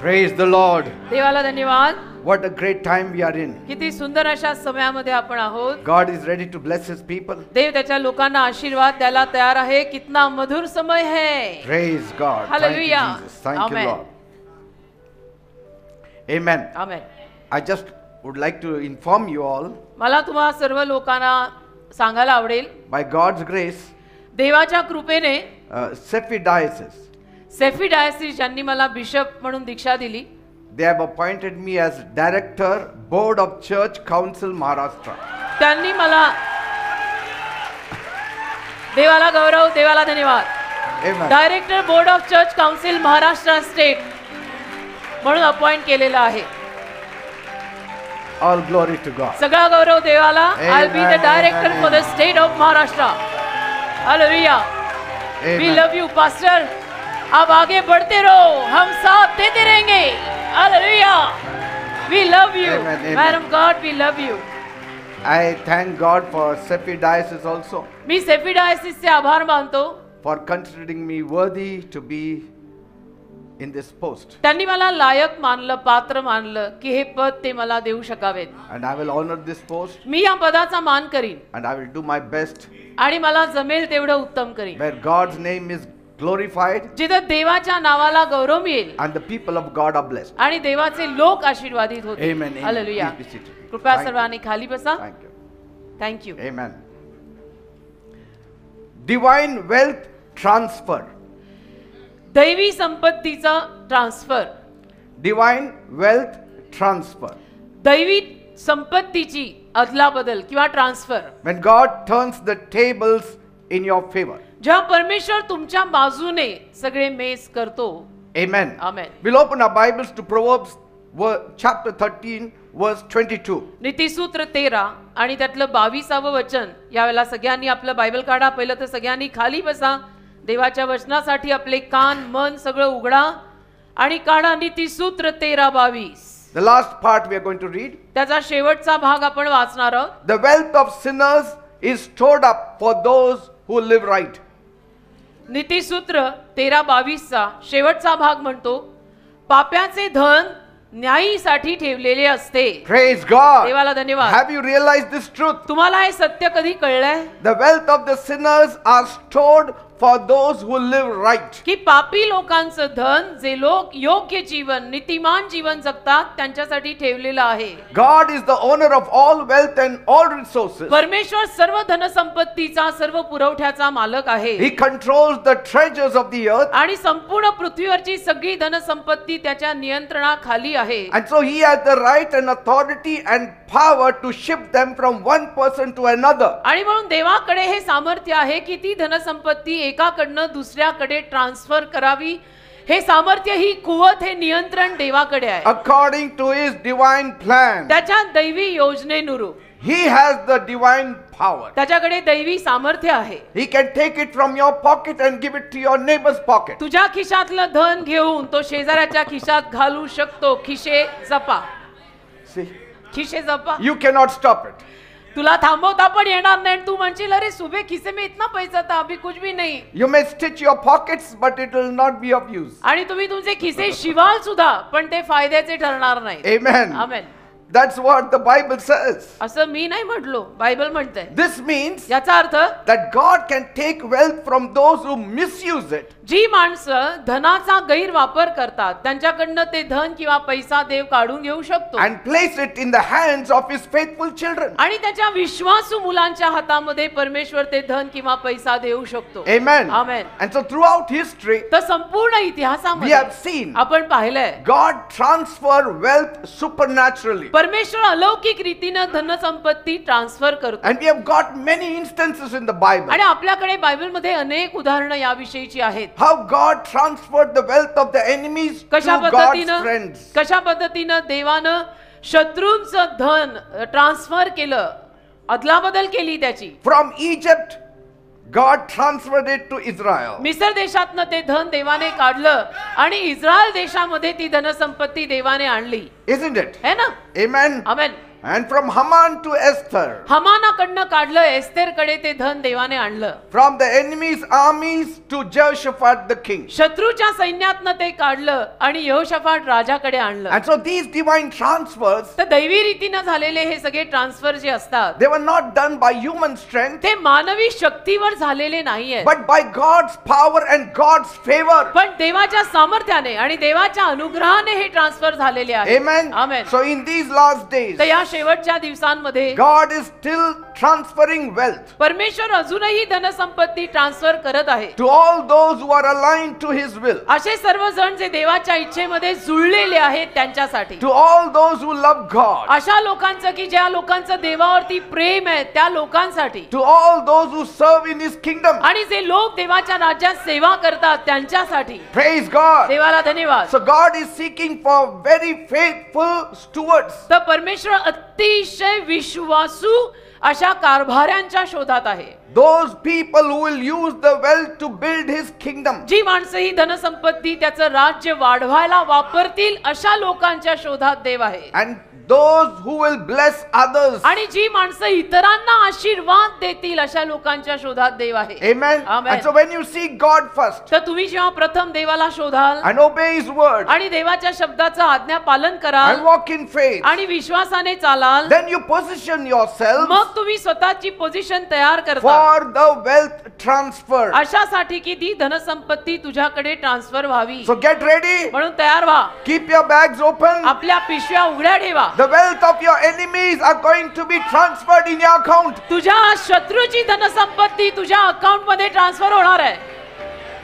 Praise the Lord. देवाला धन्यवाद. What a great time we are in. किती सुंदर अशा समयामध्ये आपण आहोत. God is ready to bless his people. देव त्याच्या लोकांना आशीर्वाद द्यायला तयार आहे. कितना मधुर समय है. Praise God. Hallelujah. Thank you, Jesus. Thank Amen. you, Lord. Amen. Amen. I just would like to inform you all, मला तुम्हा सर्व लोकांना सांगायला आवडेल, by God's grace, देवाच्या कृपेने Sephi Diocese, सेफी डायसिस ज्यांनी मला बिशप म्हणून दीक्षा दिली, they have appointed me as Director, Board of Church Council, Maharashtra. त्यांनी मला देवाला गौरव, देवाला धन्यवाद. Amen. Director board of church council Maharashtra state म्हणून अपॉइंट केलेला आहे. All glory to God. सगळा गौरव देवाला. I be the Amen, director amen, for the state of Maharashtra. Hallelujah. We Amen. Love you pastor. आप आगे बढ़ते रहो, हम साथ देते रहेंगे. Hallelujah. We love you Amen, amen. Man of God. We love you. I thank God for Sephi Diocese also मी Sephi डायसिसचे आभार मानतो. for considering me worthy to be in this post. त्यांनी मला लायक मानलं, पात्र मानलं की हे पद ते मला देऊ शकावेत. And I will honor this post मी या पदाचा मान करीन and I will do my best आणि मला जमेल तेवढं उत्तम करीन. where God's name is glorified जिथं देवाच्या नावाला गौरव मिळेल and the people of God are blessed. आणि देवाचे लोक आशीर्वादित होतील. Amen. Amen. Hallelujah. Please be seated. कृपया Thank you. सर्वांनी खाली बसा. Thank you. Thank you. Amen. Divine wealth transfer. दैवी संपत्तीचा ट्रान्सफर. Divine wealth transfer. दैवी संपत्तीची अदलाबदल किंवा transfer. When God turns the tables in your favor. जेव्हा परमेश्वर तुमच्या बाजूने सगळे मेस करतो. Amen. Amen. We'll open our Bibles to Proverbs chapter 13 verse 22. नीतिसूत्र 13 आणि त्यातलं 22वं वचन. यावेळेला सगळ्यांनी आपलं बायबल काढा. पहिलं तर सगळ्यांनी खाली बसा. देवाच्या वचनासाठी आपले कान मन सगळं उघडा आणि काढा. नीतिसूत्र 13:22. The last part we are going to read. त्याचा शेवटचा भाग आपण वाचणार आहोत. The wealth of sinners is stored up for those who live right. नीतिसूत्र 13:22चा शेवटचा भाग म्हणतो, पाप्याचे धन न्यायीसाठी ठेवलेले असते. Praise God. देवाला धन्यवाद. Have you realized this truth? तुम्हाला हे सत्य कधी कळलंय The wealth of the sinners are stored for those who live right. की पापी लोकांचं धन जे लोक योग्य जीवन नीतिमान जीवन जगतात त्यांच्यासाठी ठेवलेलं आहे. God is the owner of all wealth and all resources. परमेश्वर सर्व धनसंपत्तीचा सर्व पुरवठ्याचा मालक आहे He controls the treasures of the earth. आणि संपूर्ण पृथ्वीवरची सगळी धनसंपत्ती त्याच्या नियंत्रणाखाली आहे. And so he has the right and authority and power to shift them from one person to another. आणि म्हणून देवाकडे हे सामर्थ्य आहे की ती धनसंपत्ती एकाकडनं दुसऱ्याकडे ट्रान्सफर करावी. हे सामर्थ्य, ही कुवत, हे नियंत्रण देवाकडे आहे. According to his divine plan. त्याच्या दैवी योजनेनुरूप He has the divine power. त्याच्याकडे दैवी सामर्थ्य आहे. He can take it from your pocket and give it to your neighbor's pocket. तुझ्या खिशातलं धन घेऊन तो शेजाऱ्याच्या खिशात घालू शकतो. खिशे जपा. See, खिशे जपा. you cannot stop it. तुला थांबवता पण येणार नाही. तू म्हणशील अरे सुबह खिसे में इतना पैसा था अभी कुछ भी नहीं. You may stitch your pockets, but it will not be of use. आणि तुम्ही तुमचे खिसे शिवाल सुद्धा पण ते फायद्याचे ठरणार नाही. Amen. Amen. That's what the Bible says. असं मी नाही म्हटलो, बायबल म्हणते. This means याचा अर्थ that God can take wealth from those who misuse it. जी माणसं धनाचा गैरवापर करतात त्यांच्याकडनं ते धन किंवा पैसा देव काढून घेऊ शकतो And place it in the hands of his faithful children. आणि त्याच्या विश्वासू मुलांच्या हातामध्ये परमेश्वर ते धन किंवा पैसा देऊ शकतो. Amen. Amen. And so throughout history, तर संपूर्ण we इतिहासामध्ये have seen आपण पाहिलंय God transfer wealth supernaturally. परमेश्वर अलौकिक रीतीनं धनसंपत्ती ट्रान्सफर करतो. And we have got many instances in the Bible. आणि आपल्याकडे बायबलमध्ये अनेक उदाहरणं याविषयीची आहेत. How God transferred the wealth of the enemies to God's friends. कशा पद्धतीनं देवानं शत्रूंचं धन ट्रान्सफर केलं, अदलाबदल केली त्याची. From Egypt, God transferred it to Israel. मिस्र देशातनं ते धन देवाने काढलं आणि इस्रायल देशामध्ये ती धनसंपत्ती देवाने आणली. Isn't it? है ना? Amen. Amen. And from Haman to Esther, हमानाकडनं काढलं, एस्थेरकडे ते धन देवाने आणलं. from the enemy's armies to Jehoshaphat the king. शत्रूच्या सैन्यातनं ते काढलं आणि यहोशाफाट राजाकडे आणलं. And so these divine transfers, तर दैवी रीतीनं झालेले हे सगळे ट्रान्सफर जे असतात they were not done by human strength, ते मानवी शक्तीवर झालेले नाहीये, but by God's power and God's favor. पण देवाच्या सामर्थ्याने आणि देवाच्या अनुग्रहाने हे ट्रान्सफर झालेले आहे. Amen. Amen. So in these last days, तर या शेवटच्या दिवसांमध्ये God is still transferring wealth परमेश्वर अजूनही धनसंपत्ती ट्रान्सफर करत आहे to all those who are aligned to his will, असे सर्वजण जे देवाच्या इच्छेमध्ये जुळलेले आहेत त्यांच्यासाठी, to all those who love God, अशा लोकांचं की ज्या लोकांचं देवावरती प्रेम आहे त्या लोकांसाठी, to all those who serve in his kingdom. आणि जे लोक देवाच्या राज्यात सेवा करतात त्यांच्यासाठी. Praise God. देवाला धन्यवाद. So God is seeking for very faithful stewards. तर परमेश्वर अतिशय विश्वासू अशा कारभाऱ्यांच्या शोधात आहे. Those people who will use the wealth to build his kingdom. जी माणसं ही धनसंपत्ती त्याचं राज्य वाढवायला वापरतील अशा लोकांच्या शोधात देव आहे. And those who will bless others. आणि जी माणसं इतरांना आशीर्वाद देतील अशा लोकांच्या शोधात देव आहे. Amen. Amen. And so when you seek God first तर तुम्ही जेव्हा प्रथम देवाला शोधाल and obey his word आणि देवाच्या शब्दाचं आज्ञा पालन कराल and walk in faith, आणि विश्वासाने चालाल, then you position yourself मग तुम्ही स्वतःची पोझिशन तयार करता for the wealth transfer. अशासाठी की ती धनसंपत्ती तुझ्याकडे ट्रान्सफर व्हावी. So get ready. म्हणून तयार व्हा. Keep your bags open. आपल्या पिशव्या उघड्या ठेवा. The wealth of your enemies are going to be transferred in your account. तुझ्या शत्रूची धनसंपत्ती तुझ्या अकाउंट मध्ये ट्रान्सफर होणार आहे.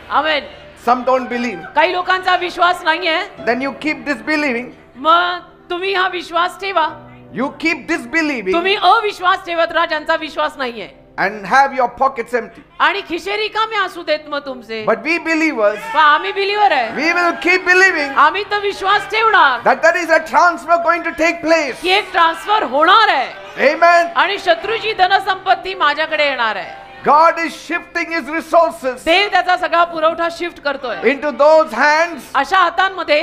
आमेन. Some don't believe. काही लोकांचा विश्वास नाहीये. Then you keep disbelieving. मग तुम्ही हा विश्वास ठेवा. You keep disbelieving तुम्ही अविश्वास ठेवत राहा ज्यांचा विश्वास नाहीये, and have your pockets empty. आणि खिशे रिकामे असू देत मग तुमचे. But we believers, पण आम्ही बिलीवर आहे. we will keep believing आम्ही तर विश्वास ठेवणार that there is a transfer going to take place. की एक ट्रान्सफर होणार आहे Amen. आणि शत्रूची धनसंपत्ती माझ्याकडे येणार आहे. God is shifting his resources देव त्याचा सगळा पुरवठा शिफ्ट करतोय into those hands अशा हातांमध्ये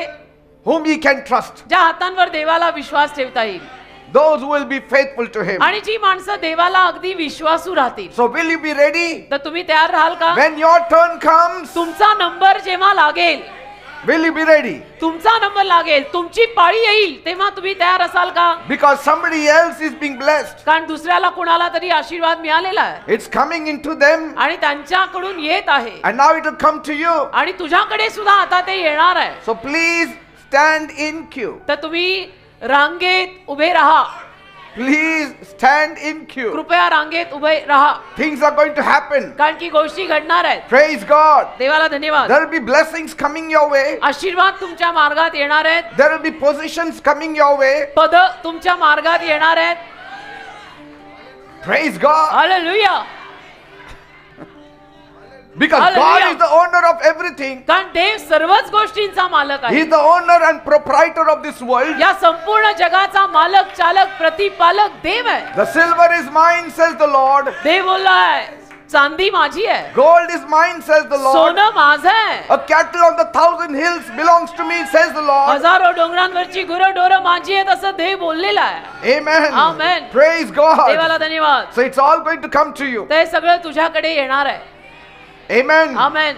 whom he can trust. ज्या हातांवर देवाला विश्वास ठेवता येईल, Those who will be faithful to him. आणि जी माणसं देवाला अगदी विश्वासू राहतील. So will you be ready? तर तुम्ही तयार राहाल का? When your turn comes, तुमचा नंबर जेव्हा लागेल, will you be ready? तुमचा नंबर लागेल, तुमची पाळी येईल, तेव्हा तुम्ही तयार असाल का? Because somebody else is being blessed. कारण दुसऱ्याला कोणाला तरी आशीर्वाद मिळालेला आहे It's coming into them आणि त्यांच्याकडून येत आहे, and now it will come to you. आणि तुझ्याकडे सुद्धा आता ते येणार आहे. So please stand in queue. तर तुम्ही रांगेत उभे राहा. Please stand in queue. कृपया रांगेत उभे राहा, Things are going to happen. कारण की गोष्टी घडणार आहेत. Praise God. देवाला धन्यवाद. There will be blessings coming your way. आशीर्वाद तुमच्या मार्गात येणार आहेत. There will be positions coming your way. पद तुमच्या मार्गात येणार आहेत. Praise God. Hallelujah. Because Hallelujah. God is the owner of everything. कारण देव सर्वच गोष्टींचा मालक He आहे. is the owner and proprietor of this world. या संपूर्ण जगाचा मालक, चालक, प्रतिपालक देव आहे. The silver is mine, says the Lord. देव बोललाय, चांदी माझी आहे, Gold is mine, says the Lord. सोनं माझं आहे, A cattle on the 1,000 hills belongs to me, says the Lord. हजारो डोंगरांवरची गुरंढोरं माझी आहेत असं देव बोललेलं आहे. Amen. Amen. Praise God. देवाला धन्यवाद. So it's all going to come to you. ते सगळं तुझ्याकडे येणार आहे. Amen. Amen.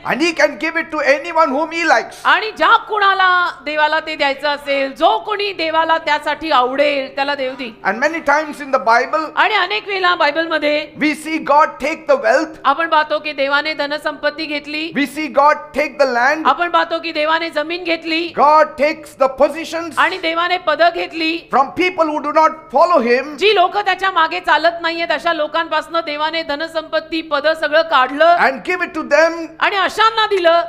And he can give it to anyone whom he likes. आणि ज्या कुणाला देवाला ते द्यायचं असेल, जो कोणी देवाला त्यासाठी आवडेल त्याला देव देईल. And many times in the Bible, आणि अनेक वेळा बायबलमध्ये we see God take the wealth. आपण पाहतो की देवाने धनसंपत्ती घेतली, We see God take the land. आपण पाहतो की देवाने जमीन घेतली, God takes the positions आणि देवाने पद घेतली. from people who do not follow him. जी लोक त्याच्या मागे चालत नाहीयेत अशा लोकांपासून देवाने धनसंपत्ती, पद सगळं काढलं And give it to them आणि अशांना दिलं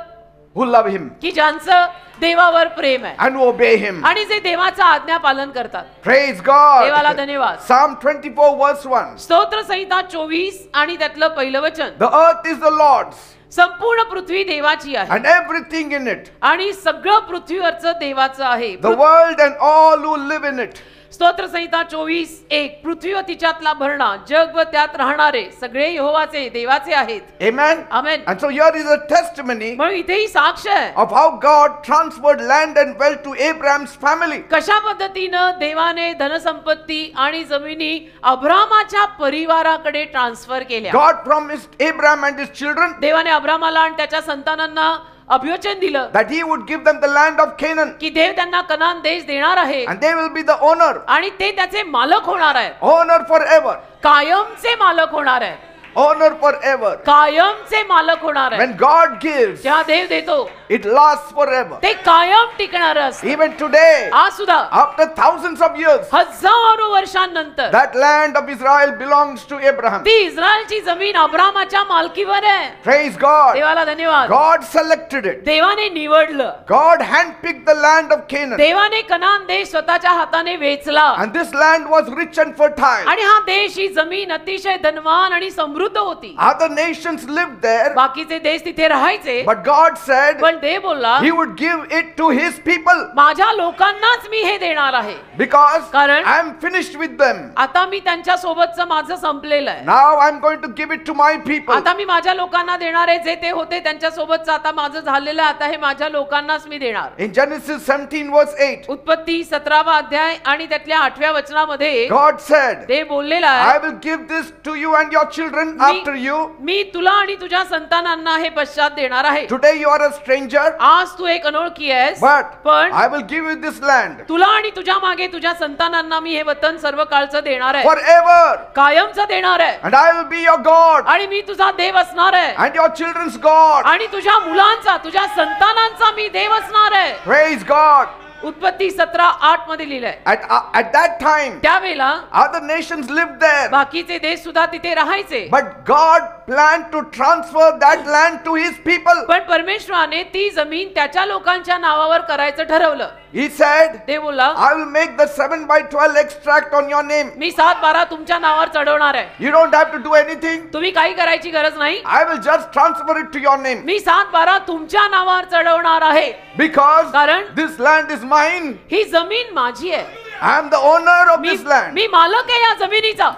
who love him की ज्यांचं देवावर प्रेम आहे and obey him. आणि जे देवाचं आज्ञा पालन करतात. Praise God. देवाला धन्यवाद. Psalm 24 verse 1. स्तोत्र संहिता 24 आणि त्यातलं पहिलं वचन. The earth is the Lord's संपूर्ण पृथ्वी देवाची आहे and everything in it, आणि सगळं पृथ्वीवरचं देवाचं आहे. the world and all who live in it. स्तोत्र संहिता 24:1 पृथ्वी व तिच्यातला भरणा जग व त्यात राहणारे सगळे यहोवाचे देवाचे आहेत. Amen. Amen. And so here is a testimony म्हणून इथेही साक्ष आहे of how God transferred land and wealth to Abraham's family. कशा पद्धतीनं देवाने धनसंपत्ती आणि जमिनी अब्रामाच्या परिवाराकडे ट्रान्सफर केल्या. God promised Abraham and his children देवाने अब्रामाला आणि त्याच्या संतानांना अभिवचन दिलं that he would give them the land of Canaan की देव त्यांना कनान देश देणार आहे and they will be the owner आणि ते त्याचे मालक होणार आहेत. owner forever, कायमचे मालक होणार आहेत. owner forever. कायमचे मालक होणार आहेत. When God gives, जेव्हा देव देतो it lasts forever. ते कायम टिकणार असतं. Even today, आज सुद्धा after thousands of years, हजारो वर्षांनंतर that land of Israel belongs to Abraham. ती इस्रायलची जमीन अब्रामाच्या मालकीवर आहे. Praise God. देवाला धन्यवाद. God selected it. देवाने निवडलं. God handpicked the land of Canaan. देवाने कनान देश स्वतःच्या हाताने वेचला And this land was rich and fertile. आणि हा देश ही जमीन अतिशय धनवान आणि समृद्ध होती. Other nations lived there, बाकीचे देश तिथे राहायचे but God said पण देव बोलला He would give it to His people माझ्या लोकांनाच मी हे देणार आहे because कारण I am finished with them. आता मी त्यांच्या सोबतचं माझं संपलेलं आहे. Now I am going to give it to my people. आता मी माझ्या लोकांना देणार आहे. जे ते होते त्यांच्या सोबतचं आता माझं झालेलं आहे. आता हे माझ्या लोकांनाच मी देणार. In Genesis 17 verse 8, उत्पत्ती 17वा अध्याय आणि त्यातल्या 8व्या वचनामध्ये God said, देव बोललेला I आहे will give this to you and your children after you. मी तुला आणि तुझ्या संतानांना हे पश्चात देणार आहे. Today you are a stranger, आज तू एक अनोळखी आहेस but पण I will give you this land तुला आणि तुझ्या मागे तुझ्या संतानांना मी हे वतन सर्व काळचं देणार आहे. forever, कायमचं देणार आहे. and I will be your God आणि मी तुझा देव असणार आहे. and your children's God. आणि तुझ्या मुलांचा तुझ्या संतानांचा मी देव असणार आहे. Praise God. उत्पत्ती 17:8 मध्ये लिहिलंय. At that time, त्यावेळेला other nations lived there, बाकीचे देश सुद्धा तिथे राहायचे. but God planned to transfer that land to His people. पण परमेश्वराने ती जमीन त्याच्या लोकांच्या नावावर करायचं ठरवलं. He said, ते बोलला I will make the 7/12 extract on your name. मी 7/12 तुमच्या नावावर चढवणार आहे. You don't have to do anything. तुम्ही काही करायची गरज नाही. I will just transfer it to your name मी 7/12 तुमच्या नावावर चढवणार आहे. because कारण this land is mine. ही जमीन माझी आहे. I am the owner of me this land. मी मालक आहे या जमिनीचा.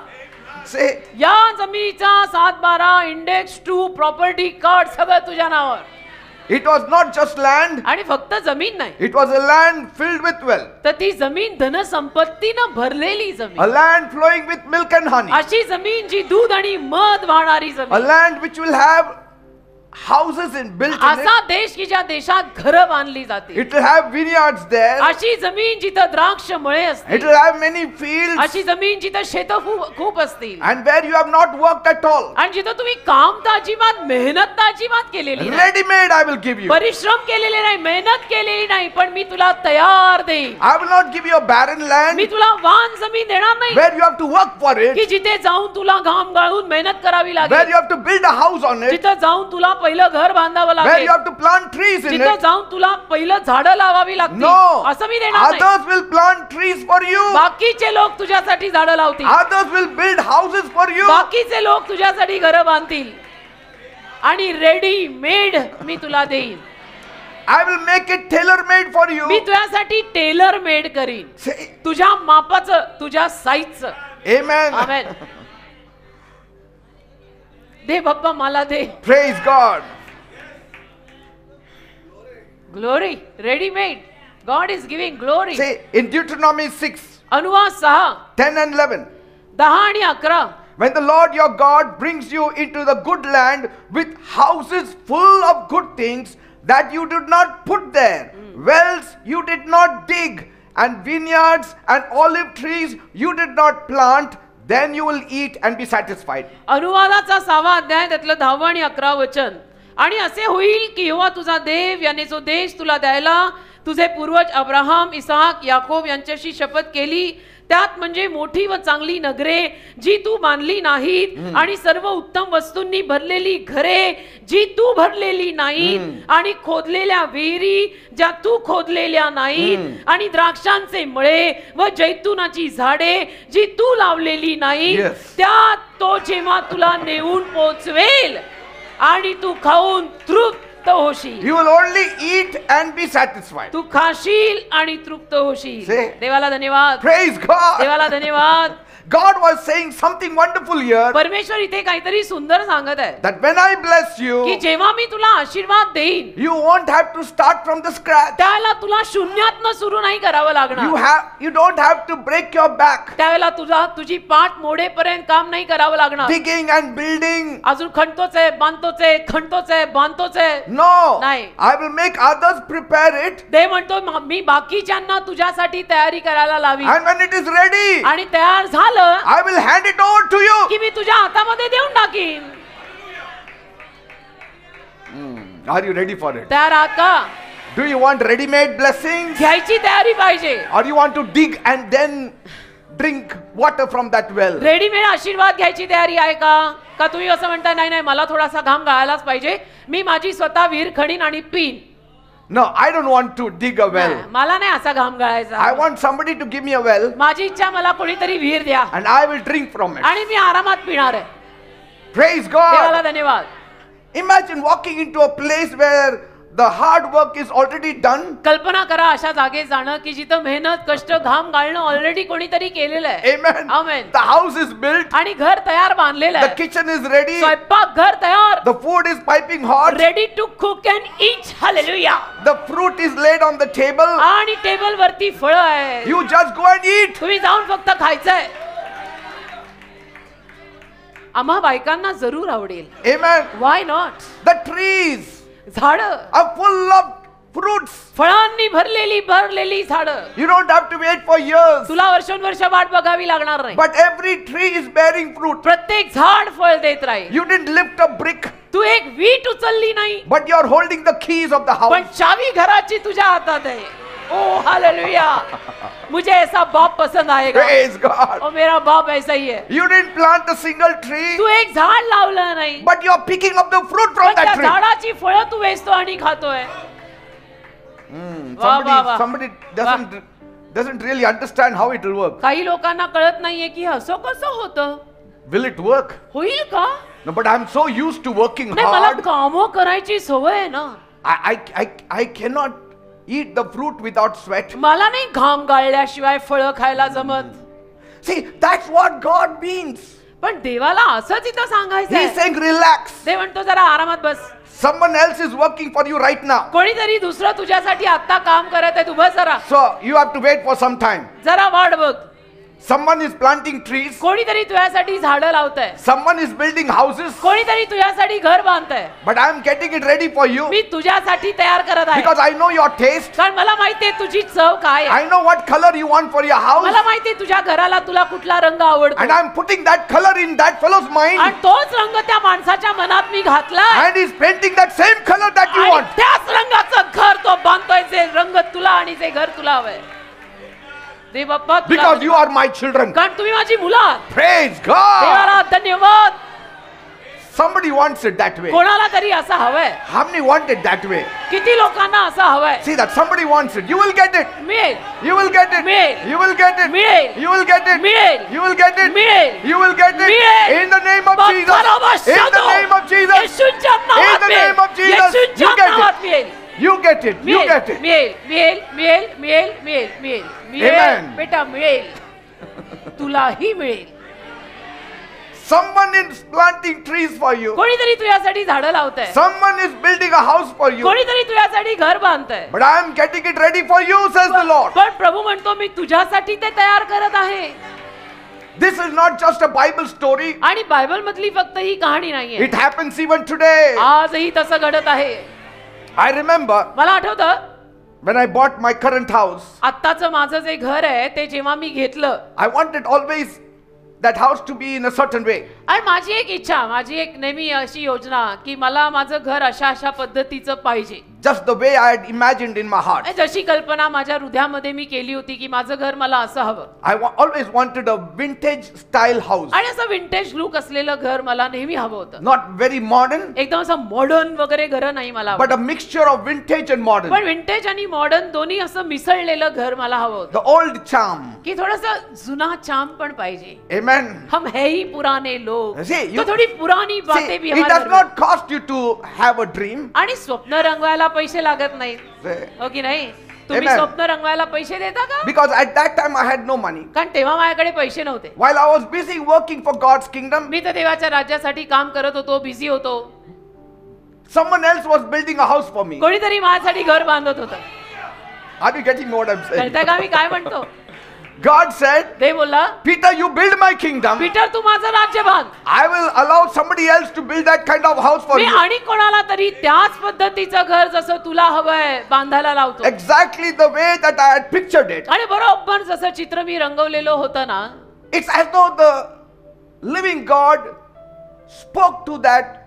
Say, या जमिनीचा 7/12 इंडेक्स टू प्रॉपर्टी कार्ड सगळं तुझ्या नावावर. it was not just land, आणि फक्त जमीन नाही it was a land filled with wealth, तर ती जमीन धनसंपत्तीनं भरलेली a जमीन. land flowing with milk and honey, अशी जमीन जी दूध आणि मध वाहणारी a जमीन. land which will have houses built in असा it. देश की ज्या देशात घरं बांधली जातील. It will have vineyards there. अशी जमीन जिथं द्राक्ष मळे It असतील. will have many fields, अशी जमीन जिथं शेत खूप असतील. and where you have not worked at all. आणि जिथं तुम्ही काम तर अजिबात मेहनत तर अजिबात केलेली नाही. Ready-made I will give you. परिश्रम केलेले नाही, मेहनत केलेली नाही, पण मी तुला तयार देईन. I will not give you a barren land मी तुला वान जमीन देणार नाही where you have to work for की it, जिथे जाऊन तुला घाम गाळून मेहनत करावी where लागेल. you have to build a house on it, जिथं जाऊन तुला पहिलं घर बांधावं where लागेल. you have to plant trees in जिथं it. जाऊन तुला पहिलं झाडं लावावी लागतील. No, असं मी देणार नाही. others will plant trees for you. बाकीचे लोक तुझ्यासाठी झाडं लावतील. Others will build houses for you. बाकीचे लोक तुझ्यासाठी घरं बांधतील आणि रेडी मेड मी तुला देईन. I will make it tailor-made for you. मी तुझ्यासाठी टेलर मेड करीन. Say तुझ्या मापाचं, तुझ्या साईजचं. amen. आमेन. दे बाप्पा मला दे. Praise God. Glory ready made. God is giving glory. Say in Deuteronomy 6, अनुवाद 6, 10 and 11. 10 आणि 11. When the Lord your God brings you into the good land with houses full of good things that you did not put there, wells you did not dig, and vineyards and olive trees you did not plant, then you will eat and be satisfied. अनुवादाचा 6वा अध्याय त्यातलं 10 आणि 11 वचन. आणि असे होईल की यहोवा तुझा देव याने जो देश तुला द्यायला तुझे पूर्वज अब्राहम, इसहाक, याकोब यांच्याशी शपथ केली, त्यात म्हणजे मोठी व चांगली नगरे जी तू बांधली नाहीत, आणि सर्व उत्तम वस्तूंनी भरलेली घरे जी तू भरलेली नाहीत, आणि खोदलेल्या विहिरी ज्या तू खोदलेल्या नाहीत, आणि द्राक्षांचे मळे व जैतुनाची झाडे जी तू लावलेली नाही, त्यात तो जेव्हा तुला नेऊन पोचवेल आणि तू खाऊन तृप्त तृप्त होशील. You will only eat and be satisfied. तू खाशील आणि तृप्त होशील. Say. देवाला धन्यवाद. Praise God. देवाला धन्यवाद. God was saying something wonderful here, परमेश्वर इथे काहीतरी सुंदर सांगत आहे that when I bless की you, जेव्हा मी तुला आशीर्वाद देईन you won't have to start from the scratch. त्यावेळेला तुला शून्यातनं सुरू नाही करावं लागणार. You don't have to break your back, त्यावेळेला तुझी पाठ मोडेपर्यंत काम नाही करावं लागणार. digging and building. अजून खणतोच आहे, बांधतोच आहे, खणतोच आहे, बांधतोच आहे. No, नाही. I will make others prepare it, देव म्हणतो मी बाकीच्यांना तुझ्यासाठी तयारी करायला लावी and when it is ready, आणि तयार झालं I will hand it over to you. की मी तुझ्या हातामध्ये देऊन टाकीन. Are you ready for it? तयार आहात का? Do you want ready-made blessings, घ्यायची तयारी पाहिजे. or you want to dig and then drink water from that well? Readymade आशीर्वाद घ्यायची तयारी आहे का? का तुम्ही असं म्हणताय नाही नाही मला थोडासा घाम गाळायलाच पाहिजे, मी माझी स्वतः विहीर खणीन आणि pin. No, I don't want to dig a well. मला नाही असा घाम गाळायचा. I want somebody to give me a well, माझी इच्छा मला कोणीतरी विहीर द्या and I will drink from it. आणि मी आरामात पिणार आहे. Praise देवाला God. धन्यवाद. Imagine walking into a place where the hard work is already done, कल्पना करा अशा जागेत जाणं की जिथं मेहनत कष्ट घाम गाळणं ऑलरेडी कोणीतरी केलेलं आहे. amen. Amen. The house is built, आणि घर तयार बांधलेलं the आहे. kitchen is ready, स्वयंपाक घर तयार, the food is piping hot, ready to cook and eat. Hallelujah. the fruit is laid on the table. आणि टेबल वरती फळं आहे. You just go and eat. तुम्ही जाऊन फक्त खायचंय. आम्हा बायकांना जरूर आवडेल. Amen. Why not? The trees झाडं are full of fruits. फळांनी भरलेली झाडं. You don't have to wait for years, तुला वर्षोनवर्ष वाट बघावी लागणार नाही. but every tree is bearing fruit. प्रत्येक झाड फळ देत राहील. You didn't lift a brick, तू एक वीट उचलली नाही, but you are holding the keys of the पण house. चावी घराची तुझ्या हातात आहे. ओ हालेलुया. मुझे ऐसा बाप पसंद आएगा. Praise God. और मेरा बाप ऐसा ही है. You didn't plant a single tree, तू एक झाड लावलं नाही, but you are picking up the fruit पण from त्या that tree. झाडाची फळं तू वेचतो आणि खातोय. वा, वा, वा. Somebody doesn't really understand how it will work. काही लोकांना कळत नाहीये की असं कसं होतं. Will it work? होईल का? No, but I'm so used to working नाही मला hard. कामं करायची सवय आहे ना. I cannot eat the fruit without sweat. मला नाही घाम गाळल्याशिवाय फळं खायला जमत. See, that's what God means. पण देवाला असंच इथं सांगायचं He's आहे. saying, relax. देव म्हणतो जरा आरामात बस. Someone else is working for you right now. कोणीतरी दुसरं तुझ्यासाठी आता काम करत आहे. तू बस जरा. So you have to wait for some time. जरा वाट बघ. Someone is planting trees. कोणीतरी तुझ्यासाठी झाडं लावतंय. Someone is building houses. कोणीतरी तुझ्यासाठी घर बांधतंय. But I'm getting it ready for you मी तुझ्यासाठी तयार करत आहे. because I know your taste. कारण मला माहितीये तुझी चव काय आहे. I know what color you want for your house. मला माहितीये तुझ्या घराला तुला कुठला रंग आवडतो. And I'm putting that color in that fellow's mind. आणि तोच रंग त्या माणसाच्या मनात मी घातला. And he's painting that same color that you आणि want. त्याच रंगाचं घर तो बांधतोय जे रंग तुला आणि जे घर तुला हवंय. देव बाप्पा तुला Because you are my children. कारण तुम्ही माझी मुलं आहात. Praise God. देवाला धन्यवाद. Somebody wants it that way. कोणाला तरी असं हवंय. How many want it that way? किती लोकांना असं हवंय. See that somebody wants it. You will get it. मिळेल. You will get it. मिळेल. You will get it. मिळेल. You will get it. मिळेल. You will get it. मिळेल. You will get it. मिळेल. In the name of Jesus. In the name of Jesus. येशूच्या In नावात the मिळेल. name of Jesus. येशूच्या You get नावात it. मिळेल. You get it. You मिळेल. get it. मिळेल. मिळेल. मिळेल. मिळेल. मिळेल. मिळेल. मिळेल. Amen. बेटा मिळेल. तुलाही मिळेल. Someone is planting trees for you. कोणीतरी तुझ्यासाठी झाडं लावतंय. Someone is building a house for you. कोणीतरी तुझ्यासाठी घर बांधतंय. But I am getting it ready for you, says the Lord. पण प्रभू म्हणतो मी तुझ्यासाठी ते तयार करत आहे. This is not just a Bible story. आणि बायबल मधली फक्त ही कहाणी नाहीये. It happens even today. आजही तसं घडत आहे. I remember मला आठवतं when I bought my current house, आत्ताचं माझं जे घर आहे ते जेव्हा मी घेतलं, I wanted always that house to be in a certain way. आणि माझी एक इच्छा, माझी एक नेहमी अशी योजना की मला माझं घर अशा अशा पद्धतीचं पाहिजे. just the way I had imagined in my heart. जशी कल्पना माझ्या हृदयामध्ये मी केली होती की माझं घर मला असं हवं. I always wanted a vintage style house. आणि असं विंटेज लुक असलेलं घर मला नेहमी हवं होतं. Not very modern, एकदम असं मॉडर्न वगैरे घर नाही मला, but a mixture of vintage and modern. पण विंटेज आणि मॉडर्न दोन्ही असं मिसळलेलं घर मला हवं होतं. The old charm. की थोडंसं जुना चाम पण पाहिजे. Amen. हम है ही पुराने लोग. See, तो थोडी पुरानी See, बातें भी it does not cost you to have a dream. आणि स्वप्न रंगवायला पैसे लागत नाहीत, See, हो की नाही? तुम्ही Amen. स्वप्न रंगवायला पैसे देता का? because at that time I had no money. कारण तेव्हा माझ्याकडे पैसे नव्हते. While I was busy working for God's kingdom, मी तर देवाच्या राज्यासाठी काम करत होतो, बिझी होतो. someone else was building a house for me. कोणीतरी माझ्यासाठी घर बांधत होतं. Are you getting what I'm saying? कळतंय का मी काय म्हणतो? God said, ते बोलला, Peter, you build my kingdom. Peter तू माझं राज्य बांध. I will allow somebody else to build that kind of house for me you. आणि कोणाला तरी त्याच पद्धतीचं घर जसं तुला हवंय बांधायला लावतो. Exactly the way that I had pictured it. आणि बरोबर जसं चित्र मी रंगवलेलं होतं ना, It's as though the living God spoke to that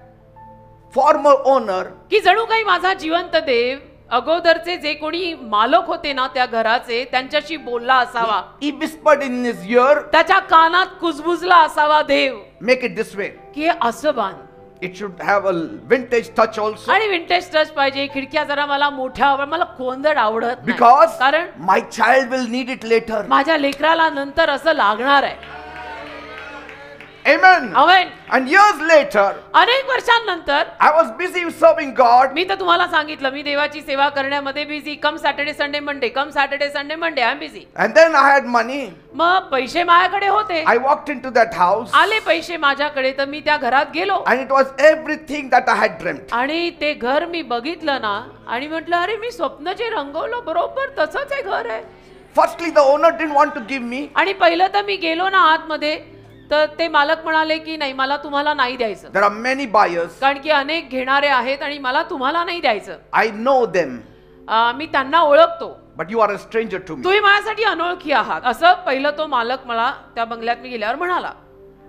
former owner. की जणू काही माझा जिवंत देव अगोदरचे जे कोणी मालक होते ना त्या घराचे त्यांच्याशी बोलला असावा. He whispered in his ear, त्याच्या कानात कुजबुजला असावा देव make it this way. की हे असं बांध. It should have a vintage touch also. आणि विंटेज टच पाहिजे. खिडक्या जरा मला मोठ्या आवड, मला कोंदड आवडत नाही. Because कारण my child will need it later. माझ्या लेकराला नंतर असं लागणार आहे. Amen. Amen. And years later, अनेक वर्षांनंतर I was busy serving God. मी तर तुम्हाला सांगितलं मी देवाची सेवा करण्यामध्ये busy. Come Saturday Sunday Monday, come Saturday Sunday Monday I am busy. And then I had money. मग पैसे माझ्याकडे होते. I walked into that house. आले पैसे माझ्याकडे तर मी त्या घरात गेलो. And it was everything that I had dreamt. आणि ते घर मी बघितलं ना आणि म्हटलं अरे मी स्वप्न जे रंगवलं बरोबर तसंच हे घर आहे. Firstly, the owner didn't want to give me. आणि पहिलं तर मी गेलो ना आतमध्ये तर ते मालक म्हणाले की नाही मला तुम्हाला नाही द्यायचं. There are many buyers. कारण की अनेक घेणारे आहेत आणि मला तुम्हाला नाही द्यायचं. I know them. मी त्यांना ओळखतो. But you are a stranger to me. तुम्ही माझ्यासाठी अनोळखी आहात असं पहिलं तो मालक मला त्या बंगल्यात मी गेल्यावर म्हणाला.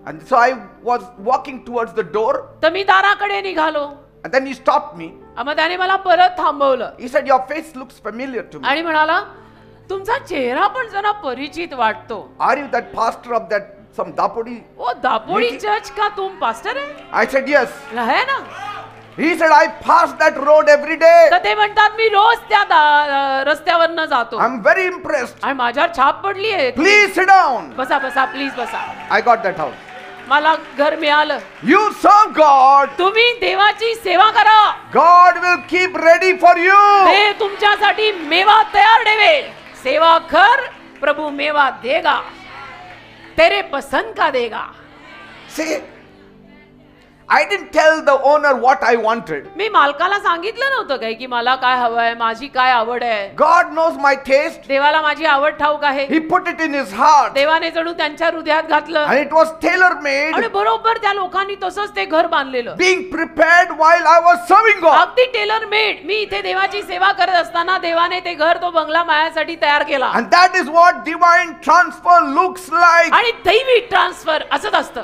And so I was walking towards the door. तर मी दाराकडे निघालो. And then he stopped me. मग त्याने मला परत थांबवलं. He said, your face looks familiar to me. आणि म्हणाला तुमचा चेहरा पण जरा परिचित वाटतो. Are you that pastor of that some Dapodi? ओ दापोडी चर्च का तुम पास्टर है? I said, yes. है ना. He said, I pass that road every day. तर ते म्हणतात मी रोज त्या रस्त्यावरनं जातो. I'm very impressed. आणि माझ्यावर छाप पडली आहे. Please sit down. बसा बसा प्लीज बसा. I got that house. मला घर मिळालं. You serve God. तुम्ही देवाची सेवा करा. God will keep ready for you. देव तुमच्यासाठी मेवा तयार ठेवेल. सेवा कर प्रभु मेवा देगा. तेरे पसंद का देगा. See, I didn't tell the owner what I wanted. मी मालकाला सांगितलं नव्हतं काय की मला काय हवंय, माझी काय आवड आहे. God knows my taste. देवाला माझी आवड ठाऊक आहे. He put it in his heart. देवाने जणू त्यांच्या हृदयात घातलं. And it was tailor-made. आणि बरोबर त्या लोकांनी तसंच ते घर बांधलेलं. Being prepared while I was serving God. अगदी टेलर मेड. मी इथे देवाची सेवा करत असताना देवाने ते घर तो बंगला माझ्यासाठी तयार केला. And that is what divine transfer looks like. आणि दैवी ट्रान्सफर असंच असतं.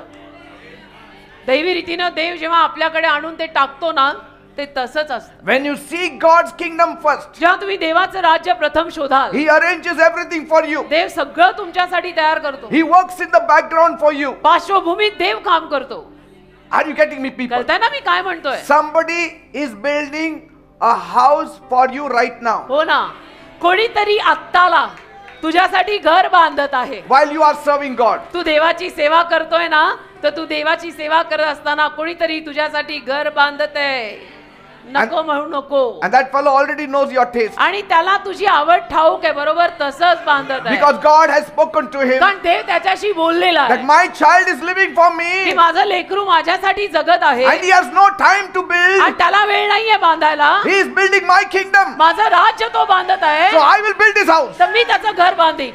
दैवी रीतीनं देव जेव्हा आपल्याकडे आणून ते टाकतो ना ते तसंच असतं. When you seek God's kingdom first, जेव्हा तुम्ही देवाचं राज्य प्रथम शोधाल He arranges everything for you. देव सगळं तुमच्यासाठी तयार करतो. He works in the background for you. पार्श्वभूमीत देव काम करतो. Are you getting me, people? कळतंय ना मी काय म्हणतोय? Somebody is building a house for you right now. हो ना. कोणीतरी आत्ताला तुझ्यासाठी घर बांधत आहे. While you are serving God. तू देवाची सेवा करतोय ना तर तू देवाची सेवा करत असताना कोणीतरी तुझ्यासाठी घर बांधत आहे. नको म्हणू नको. And that fellow already knows your taste. आणि त्याला तुझी आवड ठाऊक आहे बरोबर तसंच बांधत आहे. Because God has spoken to him कारण देव त्याच्याशी बोललेला that आहे my child is living for की me माझं लेकरू माझ्यासाठी जगत आहे. and he has no time to आणि build. त्याला वेळ नाहीये बांधायला. He is building my kingdom. माझं राज्य तो बांधत आहे. So I will build his house. तर मी त्याचं घर बांधीन.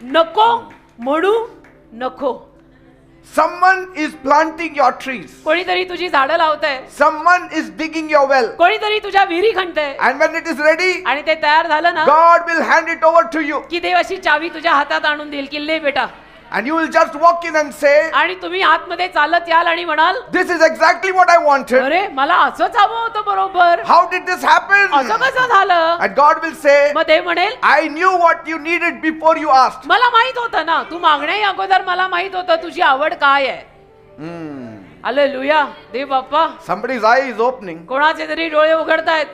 नको म्हणू नको. Someone is planting your trees. कोणीतरी तुझी झाडं लावतंय. Someone is digging your well. कोणीतरी तुझ्या विहिरी खणतंय. And when it is ready, आणि ते तयार झालं ना God will hand it over to you. की देव अशी चावी तुझ्या हातात आणून देईल की ले बेटा And you will just walk in and say, आणि तुम्ही आतमध्ये चालत याल आणि म्हणाल, this is exactly what I wanted. अरे मला असंच हवं होतं बरोबर, How did this happen? असं कसं झालं? And God will say, मग देव म्हणेल, I knew what you needed before you asked. मला माहित होतं ना, तू मागण्याही अगोदर मला माहित होतं तुझी आवड काय आहे. हालेलुया. देव बाप्पा, Somebody's eye is opening. कोणाचे तरी डोळे उघडतायत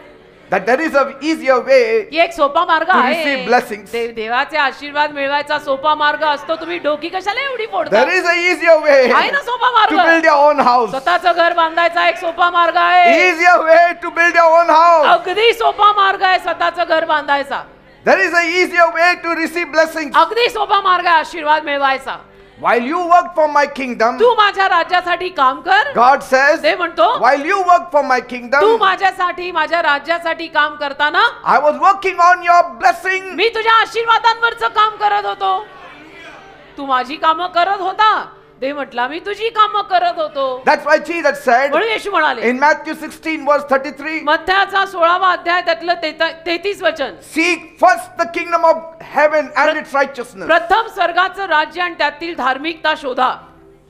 That there is an easier way. की एक सोपा मार्ग To आहे. receive blessings. देवाचे आशीर्वाद मिळवायचा सोपा मार्ग असतो. तुम्ही डोकी कशाला एवढी फोडता? There is an easier way आहे ना सोपा to मार्ग. build your own house. स्वतःचं घर बांधायचा एक सोपा मार्ग आहे. Easier way to build your own house. अगदी सोपा मार्ग आहे स्वतःचं घर बांधायचा. There is an easier way to receive blessings. अगदी सोपा मार्ग आहे आशीर्वाद मिळवायचा. While you work for my kingdom, तू माझ्या राज्यासाठी काम कर. God says, ते म्हणतो, while you work for my Tu kingdom, माझ्यासाठी माझ्या राज्यासाठी काम करताना I was working on your blessing. मी तुझ्या आशीर्वादांवरचं काम करत होतो. तू माझी कामं करत होता. देव म्हटला मी तुझी कामं करत होतो. That's why Jesus said म्हणून येशू म्हणाले in Matthew 16 verse 33, मत्थ्याचा 16वा अध्याय त्यातलं 33 वचन, seek first the kingdom of heaven and its righteousness. प्रथम स्वर्गाचं राज्य आणि त्यातील धार्मिकता शोधा.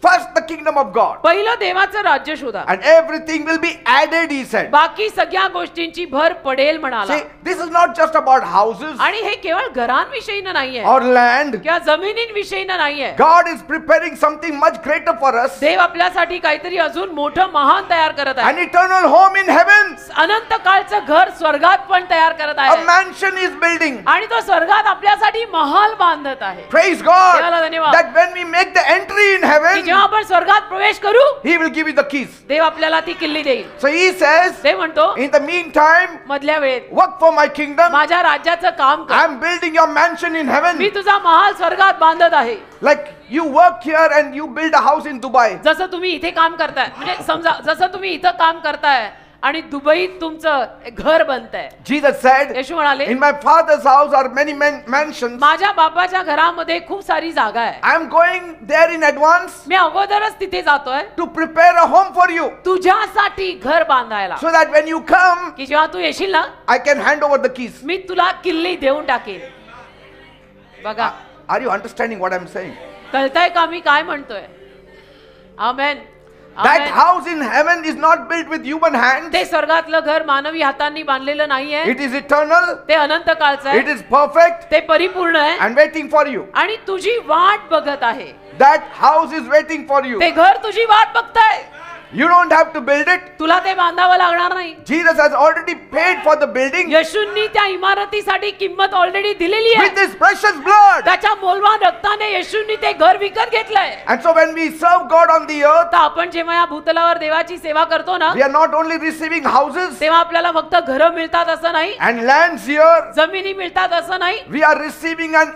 First the kingdom of God. पहिलं देवाचं राज्य शोधा, And everything will be added, he said. बाकी सगळ्या गोष्टींची भर पडेल म्हणाला. See, this is not just about houses आणि हे केवळ घरांविषयीनं नाहीये or land. किंवा जमिनींविषयीनं नाहीये. God is preparing something much greater for us. देव आपल्यासाठी काहीतरी अजून मोठं महान तयार करत An आहे. eternal home in heaven. अनंत काळचं घर स्वर्गात पण तयार करत A आहे mansion is building. आणि तो स्वर्गात आपल्यासाठी महाल बांधत आहे. Praise God. देवाला धन्यवाद. That when we make the entry in की heaven, जेव्हा आपण स्वर्गात प्रवेश करू, he will give you the keys. देव आपल्याला ती किल्ली देईल. So he says, देव म्हणतो, in the meantime, मधल्या वेळेत work for my kingdom. माझ्या राज्याचं काम कर. I'm building your mansion in heaven. मी तुझा महाल स्वर्गात बांधत आहे. Like you work here and you build a house in Dubai. जसं तुम्ही इथे काम करताय, म्हणजे समजा जसं तुम्ही इथं काम करताय आणि दुबईत तुमचं घर बनतंय. Jesus said, येशू म्हणाले, in my father's house are many mansions. माझ्या बापाच्या घरामध्ये खूप सारी जागा आहे. I'm going there in advance मी अगोदरच तिथे जातोय to prepare a home for you. तुझ्यासाठी घर बांधायला, So that when you come, की जेव्हा तू येशील ना, I can hand over the keys. मी तुला किल्ली देऊन टाकेन. बघा, Are you understanding what I'm saying? कळतंय का मी काय म्हणतोय? आमेन. That amen. house in heaven is not built with human hands. ते स्वर्गातलं घर मानवी हातांनी बांधलेलं नाहीये. It is eternal. ते अनंत काळचं It आहे. is perfect ते परिपूर्ण आहे and waiting for you. आणि तुझी वाट बघत आहे. That house is waiting for you. ते घर तुझी वाट बघताय. You don't have to build it. तुला ते बांधावं लागणार नाही. Jesus has already paid for the building येशूंनी त्या इमारतीसाठी किंमत ऑलरेडी दिलेली with आहे. his precious blood. त्याच्या मौल्यवान रक्ताने येशूंनी ते घर विकत घेतलंय. And so when we serve God on the earth, तर आपण जेव्हा या भूतलावर देवाची सेवा करतो ना, we are not only receiving houses तेव्हा आपल्याला फक्त घरं मिळतात असं नाही, and lands here, जमिनी मिळतात असं नाही, we are receiving an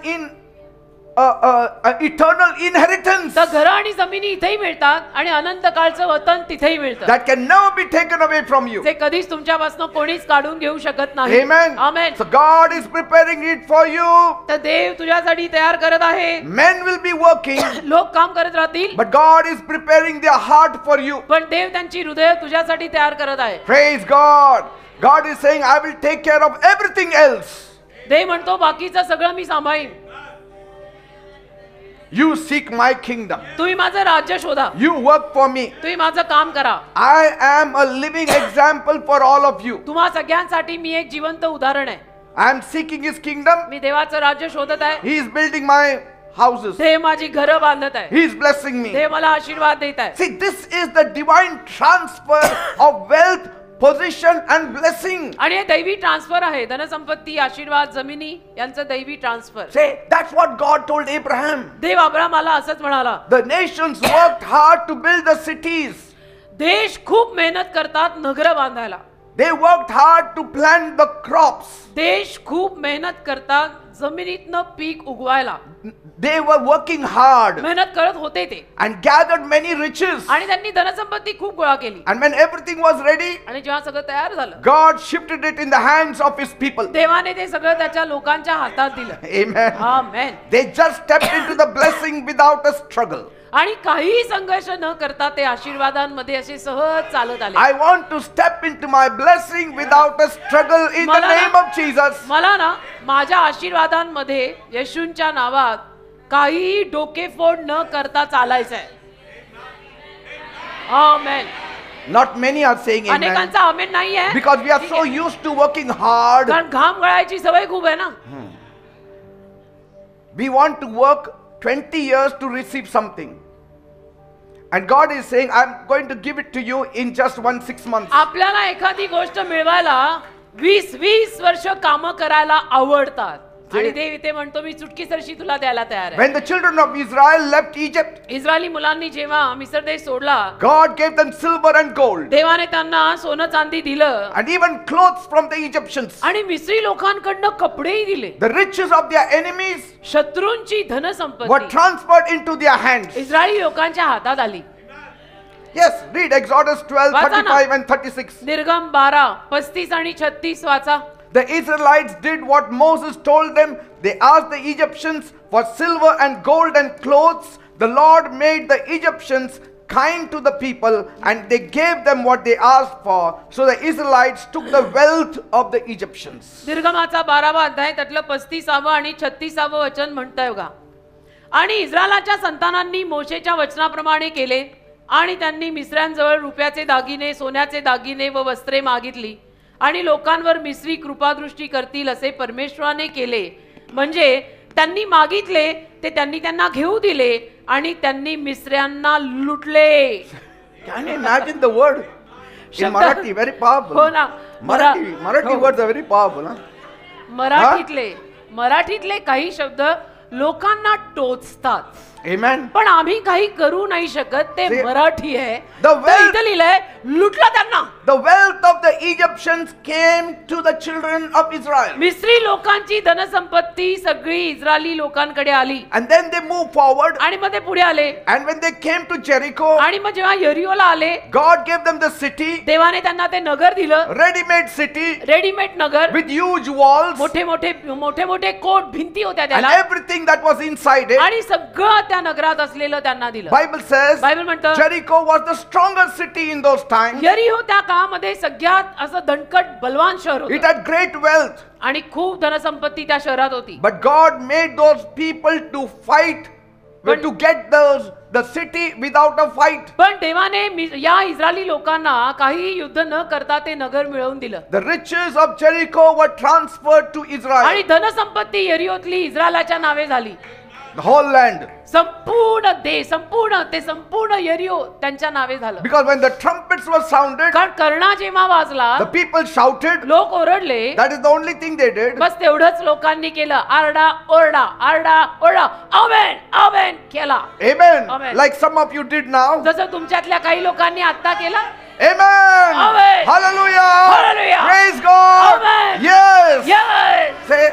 eternal inheritance तर घरं आणि जमिनी इथेही मिळतात आणि अनंत काळचं वतन तिथेही मिळतं, that can never be taken away from you. जे कधीच तुमच्यापासून कोणीच काढून घेऊ शकत नाही. Amen. Amen. So God is preparing it for you. तर देव तुझ्यासाठी तयार करत आहे. Men will be working, लोक काम करत राहतील, but God is preparing their heart for you. पण देव त्यांची हृदय तुझ्यासाठी तयार करत आहे. Praise God. God is saying, I will take care of everything else. देव म्हणतो बाकीचं सगळं मी सांभाळीन. You seek my kingdom. तुम्ही माझं राज्य शोधा, You work for me. तुम्ही माझं काम करा. I am a living example for all of you. तुम्हा सगळ्यांसाठी मी एक जिवंत उदाहरण आहे. I am seeking his kingdom. मी देवाचं राज्य शोधत आहे. He is building my houses. देव माझी घरं बांधत आहे. He is blessing me. देव मला आशीर्वाद देत आहे. See, this is the divine transfer of wealth, position and blessing. आणि हे दैवी ट्रान्सफर आहे. धनसंपत्ती, आशीर्वाद, जमिनी यांचं दैवी transfer. Say, that's what God told Abraham. देव अब्रामाला असंच म्हणाला. The nations worked hard to build the cities. देश खूप मेहनत करतात नगरं बांधायला. They worked hard to plant the crops. देश खूप मेहनत करतात जमिनीतनं पीक उगवायला. They were working hard मेहनत करत होते ते and gathered many riches. आणि त्यांनी धनसंपत्ती खूप गोळा केली. And when everything was ready, आणि जेव्हा सगळं तयार झालं, God shifted it in the hands of his people. देवाने ते सगळं त्याच्या लोकांच्या हातात दिलं. Amen. Amen. They just stepped into the blessing without a struggle. आणि काहीही संघर्ष न करता ते आशीर्वादांमध्ये असे सहज चालत आले. I want to step into my blessing without a struggle in the मला ना- name of Jesus. मला ना माझ्या आशीर्वादांमध्ये येशूंच्या नावात काही डोकेफोड न करता चालायचंय. आमेन. Not many are saying amen. अनेकांचा आमेन नाहीये Because we are so used to working hard. कारण घाम गळायची सवय खूप आहे ना. We want to work 20 years to receive something. And God is saying, I'm going to give it to you in just 6 months. आपल्याला एखादी गोष्ट मिळवायला 20 वर्ष काम करायला आवडतात आणि देव इथे म्हणतो मी चुटकीसरशी तुला द्यायला तयार आहे. When the children of Israel left Egypt, Israeli मुलांनी जेव्हा मिस्र देश सोडला, God gave them silver and gold. देवाने त्यांना सोनं चांदी दिलं And even clothes from the Egyptians. आणि मिस्री लोकांकडनं कपडेही दिले. The riches of their enemies शत्रूंची were धनसंपत्ती transferred into their hands. Israeli लोकांच्या हातात आली. Yes, read Exodus 12, 35 and 36. निर्गम 12, 35 आणि 36 वाचा. The Israelites did what Moses told them. They asked the Egyptians for silver and gold and clothes. The Lord made the Egyptians kind to the people and they gave them what they asked for. So the Israelites took the wealth of the Egyptians. निर्गमाचा 12वा अध्याय त्यातलं 35वा आणि 36वा वचन म्हणतंय बघा. आणि इस्रायलाच्या संतानांनी मोशेच्या वचनाप्रमाणे केले आणि त्यांनी मिस्रांजवळ रुपयाचे दागिने, सोन्याचे दागिने व वस्त्रे मागितली आणि लोकांवर मिस्री कृपादृष्टी करतील असे परमेश्वराने केले. म्हणजे त्यांनी मागितले ते त्यांनी त्यांना घेऊ दिले आणि त्यांनी मिस्र्यांना लुटले. Can you imagine the word? In Marathi, very powerful. हो ना. Marathi words are very powerful. Huh? मराठीतले काही शब्द लोकांना टोचतात. Amen. पण आम्ही काही करू नाही शकत. ते See, मराठी आहे. the wealth- इथं लिहिलंय लुटलं त्यांना. The wealth of the Egyptians came to the children of Israel. मिस्री लोकांची धनसंपत्ती सगळी इस्रायली लोकांकडे आली And then they moved forward. आणि मग ते पुढे आले And when they came to Jericho, आणि मग जेव्हा यरिओला आले God gave them the city, देवाने त्यांना ते नगर दिलं. ready-made city readymade Nagar, with huge walls मोठे मोठे कोट भिंती होत्या and त्याला everything that was inside it. आणि सगळं त्या नगरात असलेलं त्यांना दिलं. Bible says बायबल म्हणतं Jericho was the strongest city in those times. यरिहो त्या काळामध्ये सगळ्यात असं दणकट बलवान शहर It होतं had great wealth. आणि खूप धनसंपत्ती त्या शहरात होती. But God made those people to fight, to get the city without a fight. पण देवाने या इस्रायली लोकांना काही युद्ध न करता ते नगर मिळवून दिलं. The riches of Jericho were transferred to आणि Israel. धनसंपत्ती यरिहोतली इस्रायलाच्या नावे झाली. The whole land. संपूर्ण देश, संपूर्ण यरिहो त्यांच्या नावे झालं. Because when the trumpets were sounded, कारण कर्णा जेव्हा वाजला the people shouted. लोक ओरडले. That is the only thing they did. बस तेवढंच लोकांनी केलं. आरडा ओरडा आमेन आमेन केला. Amen. Amen. Like some of you did now. जसं तुमच्यातल्या काही लोकांनी आता केला. Amen. Amen. Hallelujah. Hallelujah. Praise God. Amen. Yes. Yes. Say.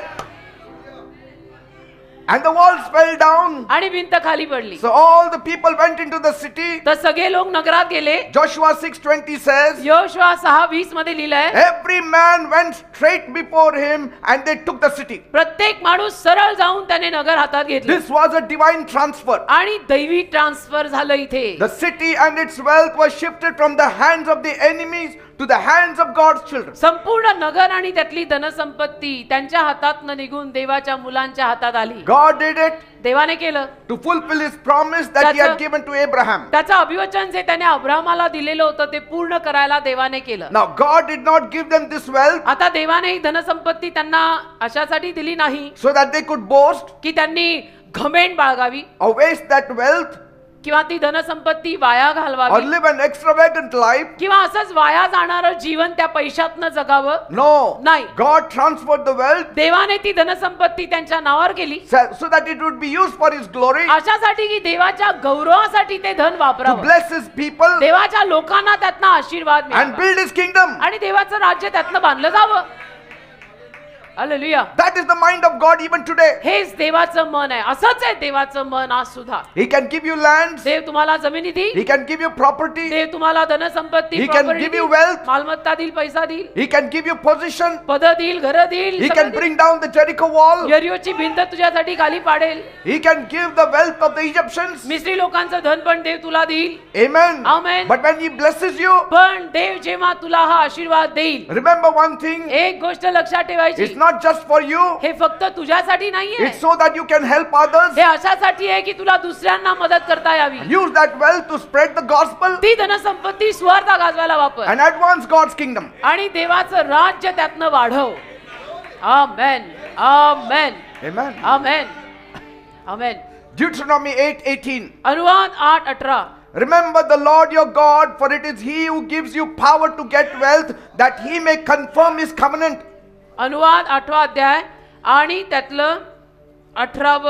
And the walls fell down. आणि भिंत खाली पडली. So all the people went into the city. तर सगळे लोक नगरात गेले. Joshua 6:20 says, योशुआ 6:20 मध्ये लिहिलंय, every man went straight before him and they took the city. प्रत्येक माणूस सरळ जाऊन त्याने नगर हातात घेतलं. This was a divine transfer. आणि दैवी ट्रान्सफर झालं इथे. The city and its wealth was shifted from the hands of the enemies to the hands of God's children. संपूर्ण नगर आणि त्यातली धनसंपत्ती त्यांच्या हातातनं निघून देवाच्या मुलांच्या हातात आली. God did it देवाने केलं. to fulfill his promise that he had given to Abraham. त्याचं अभिवचन जे त्याने अब्राहमाला दिलेलं होतं ते पूर्ण करायला देवाने केलं. Now God did not give them this wealth आता देवाने ही धनसंपत्ती त्यांना अशासाठी दिली नाही so that they could boast की त्यांनी घमेंड बाळगावी or waste that wealth किंवा ती धनसंपत्ती वाया or घालवावी live an extravagant life. किंवा असंच वाया जाणारं जीवन त्या पैशातनं जगावं. No. नाही. God transferred the wealth देवाने ती धनसंपत्ती त्यांच्या नावावर केली so that it would be used for his glory, अशासाठी की देवाच्या गौरवासाठी ते धन to वापरावं. bless his people देवाच्या लोकांना त्यातनं आशीर्वाद and मिळावा build his kingdom. आणि देवाचं राज्य त्यातनं बांधलं जावं. Hallelujah. That is the mind of God even today. हेच देवाचं मन आहे. असंच आहे देवाचं मन आज सुद्धा. He can give you lands, देव तुम्हाला जमिनी he देईल. can give you property, देव तुम्हाला धनसंपत्ती, He can property give you देईल, wealth. मालमत्ता देईल, पैसा देईल, he can give you position, पद देईल, घर देईल, he सगळं can देईल. bring down the Jericho wall, यरिहोची भिंत तुझ्यासाठी खाली पाडेल. he can give the wealth of the Egyptians. मिस्री लोकांचं धन पण देव तुला देईल. Amen. Amen. But when he blesses you, पण देव जेव्हा तुला हा आशीर्वाद देईल, remember one thing, एक गोष्ट लक्षात ठेवायची. it's not just for you. हे फक्त तुझ्यासाठी नाहीये, It's so that you can help others. हे अशासाठी आहे की तुला दुसऱ्यांना मदत करता यावी. Use that wealth to spread the gospel ती धनसंपत्ती सुवार्ता गाजवायला वापर and advance God's kingdom. आणि देवाचं राज्य त्यातनं वाढव. आमेन, आमेन, Amen. आमेन, आमेन. Deuteronomy 8:18. अनुवाद 8:18. Remember the Lord your God, for it is He who gives you power to get wealth, that He may confirm His covenant. अनुवाद 8वा अध्याय आणि त्यातलं 18व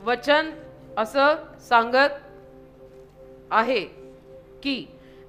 वचन असं सांगत आहे की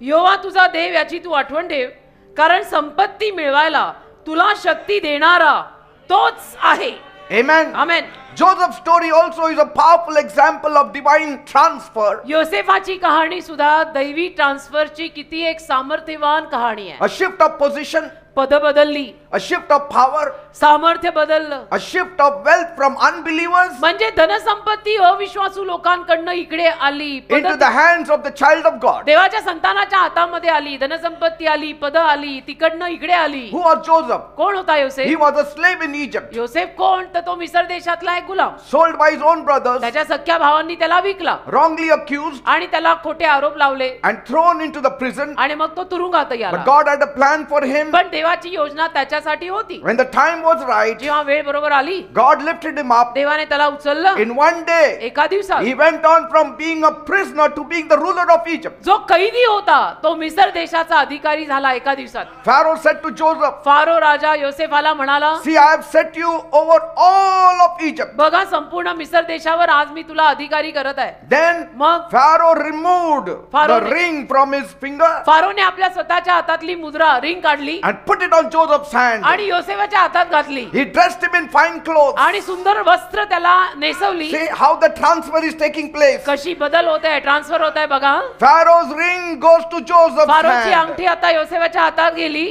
यहोवा तुझा देव याची तू आठवण ठेव, कारण संपत्ती मिळवायला तुला शक्ती देणारा तोच आहे. Amen. Amen. Joseph's story also is a powerful example of divine transfer. योसेफाची कहाणी सुद्धा दैवी ट्रान्सफरची किती एक सामर्थ्यवान कहाणी आहे. A shift of position, पद बदलली, a shift of power, सामर्थ्य बदललं, a shift of wealth from unbelievers म्हणजे धनसंपत्ती अविश्वासू लोकांकडनं इकडे आली, into the hands of the child of God. देवाच्या संतानाच्या हातामध्ये आली, धनसंपत्ती आली, पद आली, तिकडनं इकडे आली. Who was Joseph? कोण होता He योसेफ? was a slave in Egypt, योसेफ कोण? तर तो मिस्र देशातला एक गुलाम. sold by his own brothers, त्याच्या सख्या भावांनी त्याला विकला wrongly accused आणि त्याला खोटे आरोप लावले and thrown into the prison. आणि मग तो तुरुंगातही आला. But God had a plan for him. पण देवाची योजना त्याच्यासाठी होती. When the time was right, जेव्हा वेळ बरोबर आली, God lifted him up. देवाने त्याला उचललं. In one day, एका दिवसात he went on from being a prisoner to being the ruler of Egypt. जो कैदी होता तो मिस्र देशाचा अधिकारी झाला एका दिवसात. Pharaoh said to Joseph, pharaoh राजा योसेफाला म्हणाला, see, I have set you over all of Egypt. बघा संपूर्ण मिस्र देशावर आज मी तुला अधिकारी करत आहे. Then मग Pharaoh removed the Pharaoh ने- ring from his finger फारोने आपल्या स्वतःच्या हातातली मुद्रा रिंग काढली and put it on Joseph's hand. आणि योसेफाच्या हातात घातली He dressed him in fine clothes. आणि सुंदर वस्त्र त्याला नेसवली. See how the transfer is taking place. कशी बदल होत आहे, ट्रान्सफर होत आहे बघा. Pharaoh's ring goes to Joseph's फारोची hand. अंगठी आता योसेफाच्या हातात गेली.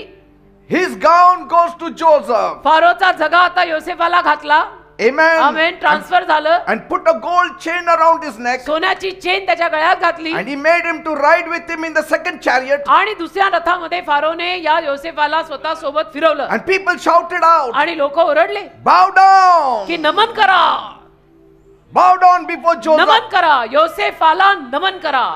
His gown goes to Joseph. फारोचा झगा आता योसेफाला घातला. Amen. आमेन. ट्रान्सफर झालं. And put a gold chain around his neck. सोन्याची चेन त्याच्या गळ्यात घातली And he made him to ride with him in the second chariot. आणि दुसऱ्या रथामध्ये फारोने या योसेफाला स्वतः सोबत फिरवलं And people shouted out, आणि लोक ओरडले bow down. की नमन करा, Bow down before Joseph. नमन करा, योसेफाला नमन करा,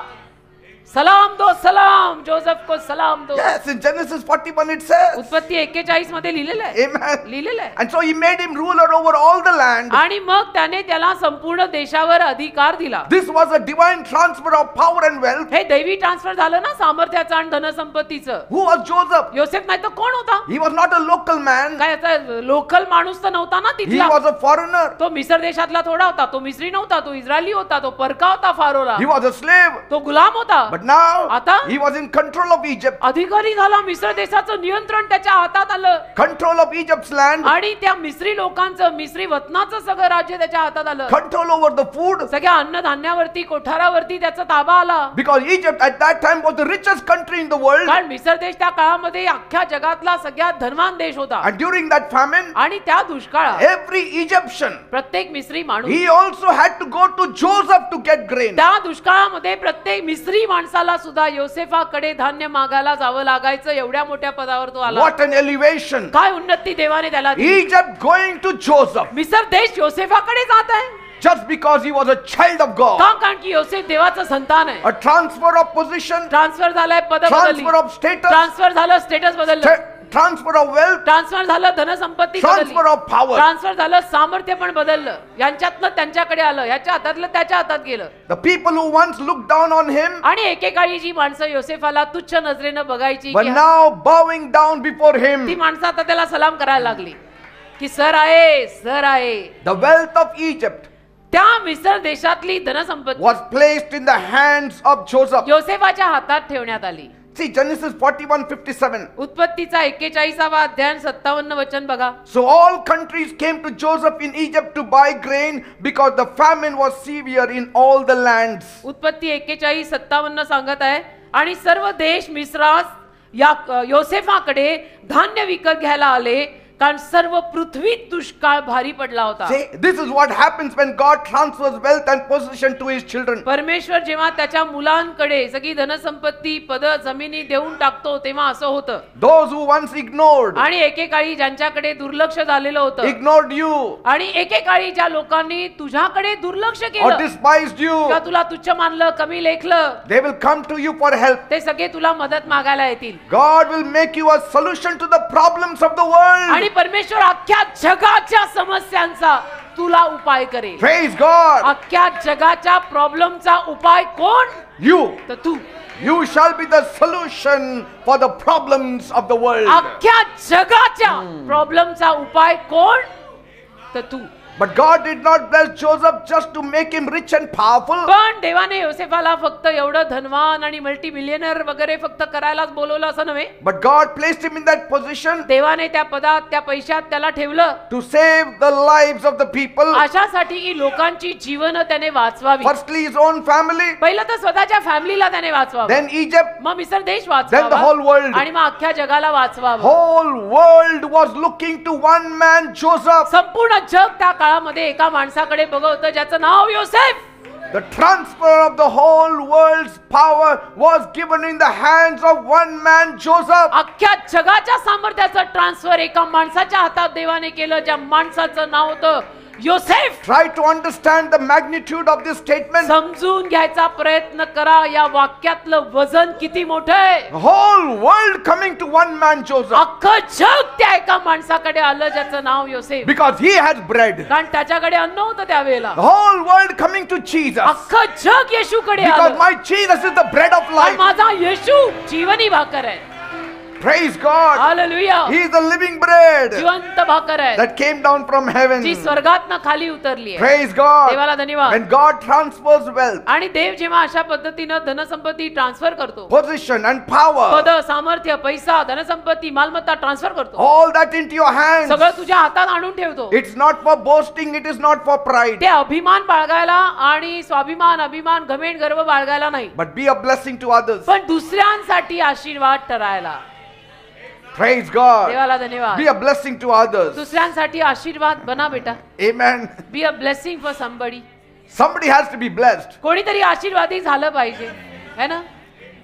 सलाम दो, सलाम, जोसेफ को सलाम दो. Yes, in Genesis 41 it says. उत्पत्ती 41 मध्ये लिहिलेलं आहे. Amen. लिहिलेलं आहे. And so he made him ruler over all the land. आणि मग त्याने त्याला संपूर्ण देशावर अधिकार दिला. This was a divine transfer of power and wealth. हे दैवी ट्रान्सफर झालं ना सामर्थ्याचं आणि धनसंपत्तीचं. Who was Joseph? योसेफ नाही तर कोण होता? He was not a local man. काय आता लोकल माणूस तर नव्हता ना He तिथला. was a foreigner. तो मिस्र देशातला थोडा होता, तो मिस्री नव्हता, तो इस्रायली होता, तो परका होता फारोला. He was a slave. तो गुलाम होता. But now आता he was in control of Egypt. अधिकारी झाला. मिस्र देशाचं नियंत्रण त्याच्या हातात आलं Control of Egypt's land. आणि त्या मिस्री लोकांचं, मिस्री वतनाचं सगळं राज्य त्याच्या हातात आलं. Control over the food. सगळ्या अन्नधान्यावरती, कोठारावरती त्याचा ताबा आला. Because Egypt at that time was the richest country in the world. कारण मिस्र देश त्या काळामध्ये अख्ख्या जगातला सगळ्यात धनवान देश होता. And during that famine, आणि त्या दुष्काळात every Egyptian, प्रत्येक मिस्री माणूस, he also had to go to Joseph to get grain. त्या दुष्काळामध्ये प्रत्येक मिस्री माणसाला सुद्धा योसेफाकडे धान्य मागायला जावं लागायचं. एवढ्या मोठ्या पदावर तो आला. What an elevation. काय उन्नती देवाने त्याला दिली. Egypt going to Joseph मिस्र देश योसेफाकडे जात आहे. just because he was a child of God. का? कारण की योसेफ देवाचं संतान आहे. A transfer of position, transfer झालाय, पद बदलली. transfer of status, ट्रान्सफर झालं, स्टेटस बदललं. transfer of wealth, ट्रान्सफर झालं, धनसंपत्ती बदलली. transfer of power. ट्रान्सफर झालं, सामर्थ्य पण बदललं. यांच्यातलं त्यांच्याकडे आलं, याच्या हातातलं त्याच्या हातात गेलं. The people who once looked down on him आणि एकेकाळी जी माणसं योसेफाला तुच्छ नजरेनं बघायची were की now bowing down before ती him. माणसं आता त्याला सलाम करायला लागली की सर आहे, सर आहे. The wealth of Egypt त्या मिस्र देशातली धनसंपत्ती was placed in the hands of Joseph. योसेफाच्या हातात ठेवण्यात आली. See Genesis 41:57. उत्पत्तीचा 41वा अध्याय 57 वचन बघा. So all countries came to Joseph in Egypt to buy grain because the famine was severe in all the lands. उत्पत्ती 41:57 सांगत आहे आणि सर्व देश मिस्रास या योसेफाकडे धान्य विकत घ्यायला आले कारण सर्व पृथ्वीत दुष्काळ भारी पडला होता. See, this is what happens when God transfers wealth and possession to his children. परमेश्वर जेव्हा त्याच्या मुलांकडे सगळी धनसंपत्ती पद जमिनी देऊन टाकतो तेव्हा असं होतं. Those who once ignored, आणि एकेकाळी ज्यांच्याकडे दुर्लक्ष झालेलं होतं ignored you, आणि एकेकाळी ज्या लोकांनी तुझ्याकडे दुर्लक्ष or केलं despised you, किंवा तुला तुच्छ मानलं कमी लेखलं they will come to you for help. ते सगळे तुला मदत मागायला येतील. God will make you a solution to the problems of the world. आणि परमेश्वर अख्ख्या जगाच्या समस्यांचा तुला उपाय करेल. Praise God. अख्ख्या जगाच्या प्रॉब्लेमचा उपाय कोण? You Tu. You shall be the solution for the problems of the world. अख्ख्या जगाच्या प्रॉब्लेमचा उपाय कोण? तू. But God did not bless Joseph just to make him rich and powerful. पण देवाने योसेफाला फक्त एवढं धनवान आणि मल्टी मिलियनर वगैरे फक्त करायलाच बोलवलं असं नव्हे. But God placed him in that position देवाने त्या पदात त्या पैशात त्याला ठेवलं to save the lives of the people. अशासाठी की लोकांची जीवन त्याने वाचवावी. Firstly his own family, पहिलं तर स्वतःच्या फॅमिलीला त्याने वाचवावं. then Egypt, मग मिस्र देश then the वाचवावा whole world. आणि मग अख्ख्या जगाला वाचवावं. Whole world was looking to one man, Joseph. संपूर्ण जग त्या काळामध्ये एका माणसाकडे बघत होतं ज्याचं नाव योसेफ. The transfer of the whole world's power was given in the hands of one man, Joseph. अख्ख्या जगाच्या सामर्थ्याचं ट्रान्सफर एका माणसाच्या हातात देवाने केलं, ज्या माणसाचं नाव होतं योसेफ. Try to understand the magnitude of this statement. समजून घ्यायचा प्रयत्न करा या वाक्यातलं वजन किती मोठं आहे. The whole world coming to one man, Joseph, अख्खं जग त्या एका माणसाकडे आलं ज्याचं नाव योसेफ. because he had bread. कारण त्याच्याकडे अन्न होतं त्यावेळेला. The whole world coming to Jesus, अख्खं जग येशूकडे because आलं. my Jesus is the bread of कारण life. माझा येशू जीवनी भाकर आहे. Praise God. Hallelujah. He is the living bread जिवंत भाकर आहे that came down from heaven. जी स्वर्गातनं खाली उतरली आहे. Praise God. देवाला धन्यवाद. When God transfers wealth, आणि देव जेव्हा अशा पद्धतीनं धनसंपत्ती ट्रान्सफर करतो, position and power, पद सामर्थ्य पैसा धनसंपत्ती मालमत्ता ट्रान्सफर करतो, all that into your hands, सगळं तुझ्या हातात आणून ठेवतो. it's not for boasting, it is not for pride, ते अभिमान बाळगायला आणि स्वाभिमान अभिमान घमेंड गर्व बाळगायला नाही, but be a blessing to others. पण दुसऱ्यांसाठी आशीर्वाद ठरायला. Praise God. देवाला धन्यवाद. Be a blessing to others. दुसऱ्यांसाठी आशीर्वाद बना बेटा. Amen. Be a blessing for somebody. Somebody has to be blessed. कोणीतरी आशीर्वादी झालं पाहिजे है ना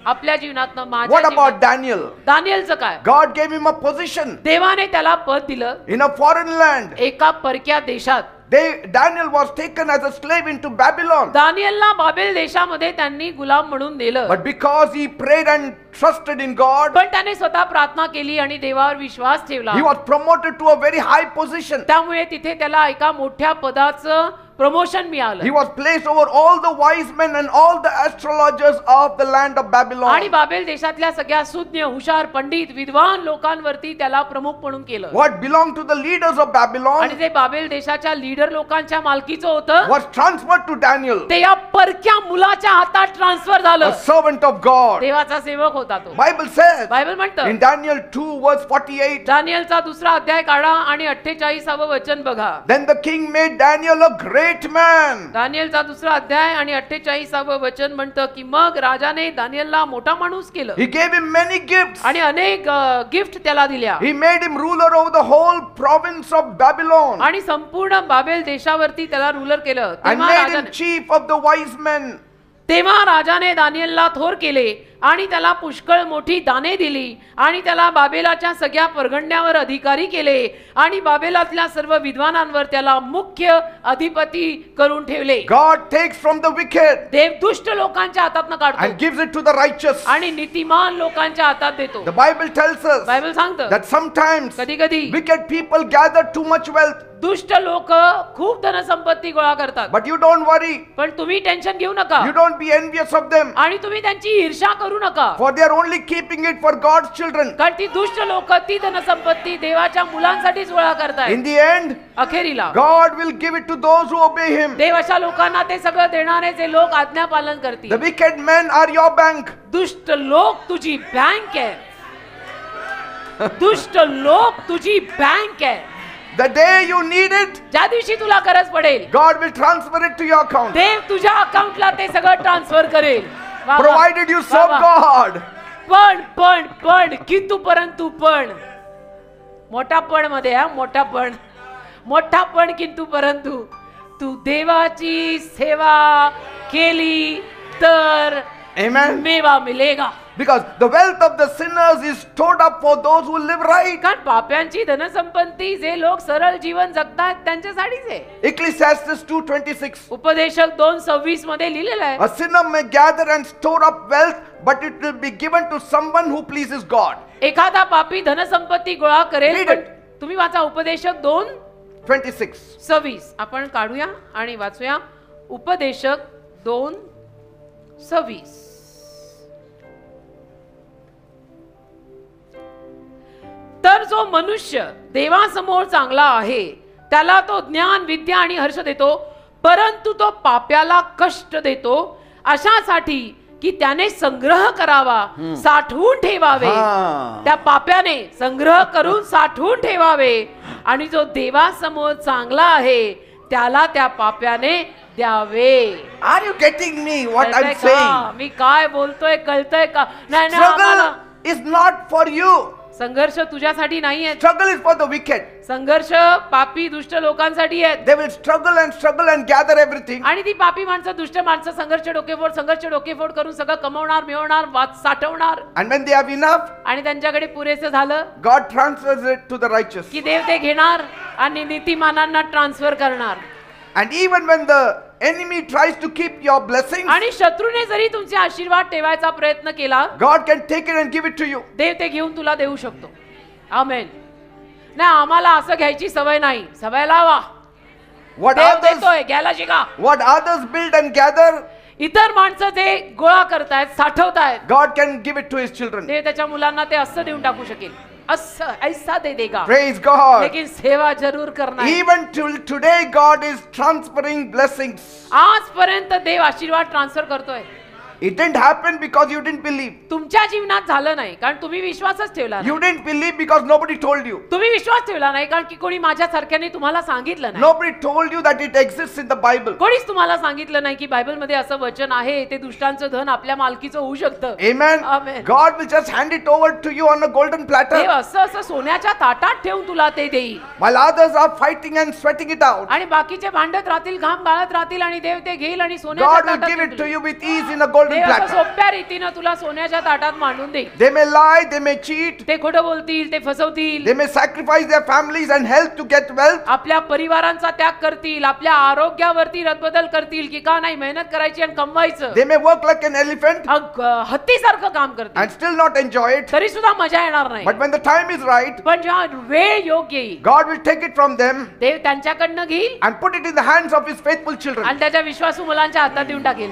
आपल्या जीवनातनं. What माझ्या about Daniel? दानिएलचं काय? God gave him a position देवाने त्याला पद दिलं in a foreign land. एका परक्या देशात. Daniel was taken as a slave into Babylon. दानिएलला Babel देशामध्ये त्यांनी गुलाम म्हणून नेलं. But because he prayed and trusted in God, पण त्याने स्वतः प्रार्थना केली आणि देवावर विश्वास ठेवला. he was promoted to a very high position. त्यामुळे तिथे त्याला एका मोठ्या पदाचं प्रमोशन मिळालं. He was placed over all the wise men and all the astrologers of the land of आणि Babylon. बाबेल देशातल्या सगळ्या सुज्ञ हुशार पंडित विद्वान लोकांवरती त्याला प्रमुख म्हणून केलं. What belonged to the leaders of Babylon आणि ते बाबेल देशाच्या लीडर लोकांच्या मालकीचं होतं. was transferred to Daniel, ते या परक्या मुलाच्या हातात ट्रान्सफर a झालं. servant of God. देवाचा सेवक होता तो. Bible says बायबल म्हणतं in Daniel 2 verse 48, दानिएलचा दुसरा अध्याय काढा आणि 48वे वचन बघा. then the king made Daniel a great man. दानिएलचा दुसरा अध्याय आणि 48वे वचन म्हणतं की मग राजाने दानिएलला मोठा माणूस केलं He gave him many gifts. आणि अनेक गिफ्ट त्याला दिल्या He made him ruler over the whole province of Babylon आणि संपूर्ण बाबेल देशावरती त्याला रूलर केलं. and made him chief of the wise men. तेव्हा राजाने दानिएलला थोर केले आणि त्याला पुष्कळ मोठी दाने दिली आणि त्याला बाबेलाच्या सगळ्या परगण्यावर अधिकारी केले आणि बाबेलातल्या सर्व विद्वानांवर त्याला मुख्य अधिपती करून ठेवले. God takes from the wicked देव दुष्ट लोकांच्या हातातनं and काढतो gives it to the righteous. आणि नीतिमान लोकांच्या हातात देतो. The Bible tells us Bible सांगतं that sometimes कधी कधी wicked people gather too much wealth, दुष्ट लोक खूप धनसंपत्ती गोळा करतात. but you don't worry. पण तुम्ही टेन्शन घेऊ नका You don't be envious of them, आणि तुम्ही त्यांची ईर्ष्या करू नका. for they are only keeping it for God's children. कारण ती दुष्ट लोक ती धनसंपत्ती देवाच्या मुलांसाठीच गोळा करतायत. In the end, अखेरीला God will give it to those who obey him. देव अशा लोकांना ते सगळं देणारे जे लोक आज्ञा पालन करतील. The wicked men are your bank. दुष्ट लोक तुझी बँक आहे. दुष्ट लोक तुझी बँक आहे. The day you need it, ज्या दिवशी तुला गरज पडेल God will transfer it to your account, देव तुझ्या अकाउंटला ते सगळं ट्रान्सफर करेल. वा, वा. provided you serve वा, वा. God. पण किंतु परंतु पण मोठापण मध्ये मोठापण किंतु परंतु तू देवाची सेवा केली तर Amen. मेवा मिलेगा. Because the wealth of the sinners is stored up for those who live right. कारण पाप्यांची धनसंपत्ती जे लोक सरळ जीवन जगतात त्यांच्यासाठीच आहे. Ecclesiastes 2:26. उपदेशक 2:26 मध्ये लिहिलेलं आहे. A sinner may gather and store up wealth, but it will be given to someone who pleases God. एखादा पापी धनसंपत्ती गोळा करेल, Read पण it. तुम्ही वाचा उपदेशक 2:26. आपण काढूया आणि वाचूया. उपदेशक 2:26. तर जो मनुष्य देवासमोर चांगला आहे त्याला तो ज्ञान विद्या आणि हर्ष देतो, परंतु तो पाप्याला कष्ट देतो अशासाठी की त्याने संग्रह करावा, साठवून ठेवावे. हा. त्या पाप्याने संग्रह करून साठवून ठेवावे आणि जो देवासमोर चांगला आहे त्याला त्या पाप्याने द्यावे. Are you getting me what I'm कळतंय saying? का? मी काय बोलतोय कळतंय का? नाही नाही, आम्हाला Struggle is not for you. संघर्ष तुझ्यासाठी नाही आहे. Struggle is for the wicked. संघर्ष पापी दुष्ट लोकांसाठी आहेत. They will struggle and gather everything. आणि ती पापी माणसं दुष्ट माणसं संघर्ष डोकेफोड करून सगळं कमवणार, मिळवणार, साठवणार. And when they have enough, आणि त्यांच्याकडे पुरेसं झालं God transfers it to the righteous. की देव ते घेणार आणि नीतिमानांना ट्रान्सफर करणार. And even when the enemy tries to keep your blessings, आणि शत्रूने जरी तुमचे आशीर्वाद ठेवायचा प्रयत्न केला, God can take it and give it to you. देव ते घेऊन तुला देऊ शकतो. आमेन. नाही, आम्हाला असं घ्यायची सवय नाही. सवय लावा. What देव others, देतोय, घ्यायला शिका. what others build and gather, इतर माणसं जे गोळा करतायत, साठवतायत, God can give it to His children. देव त्याच्या मुलांना ते असं देऊन टाकू शकेल. असं ऐसा दे देगा. Praise God. लेकिन सेवा जरूर करना है. Even till today, God is transferring blessings. आजपर्यंत देव आशीर्वाद ट्रान्सफर करतोय. It didn't happen because you didn't believe. तुमच्या जीवनात झालं नाही कारण तुम्ही विश्वासच ठेवला नाही. You didn't believe because nobody told you. तुम्ही विश्वास ठेवला नाही कारण की कोणी माझ्या सारख्याने तुम्हाला सांगितलं नाही. Nobody told you that it exists in the Bible. कोणीच तुम्हाला सांगितलं नाही की बायबल मध्ये असं वचन आहे, ते दुष्टांचं धन आपल्या मालकीचं होऊ शकतं. Amen. Amen. God will just hand it over to you on a golden Dev platter, असं सोन्याच्या ताटात ठेवून तुला ते देईल. while others are fighting and sweating it out. आणि बाकीचे भांडत राहतील, घाम गाळत राहतील आणि देव ते घेईल आणि सोन्याच्या God will ताटात give it ठेवून to you देईल. with ease in a golden देव असं platter. सोप्या रीतीनं तुला सोन्याच्या ताटात मांडून देईल. They may lie, they may cheat, ते खोटं बोलतील, ते फसवतील, they may sacrifice their families and health to get wealth. आपल्या परिवारांचा त्याग करतील, आपल्या आरोग्यावरती रद्दबदल करतील की का नाही मेहनत करायची आणि कमवायचं. They may work like an elephant हत्तीसारखं काम करतील and still not enjoy it. तरी सुद्धा मजा येणार नाही. But when the time is right, पण जेव्हा वेळ योग्य येईल, God will take it from them देव त्यांच्याकडनं घेईल and put it in the hands of His faithful children. आणि त्याच्या विश्वासू मुलांच्या हातात देऊन टाकेल.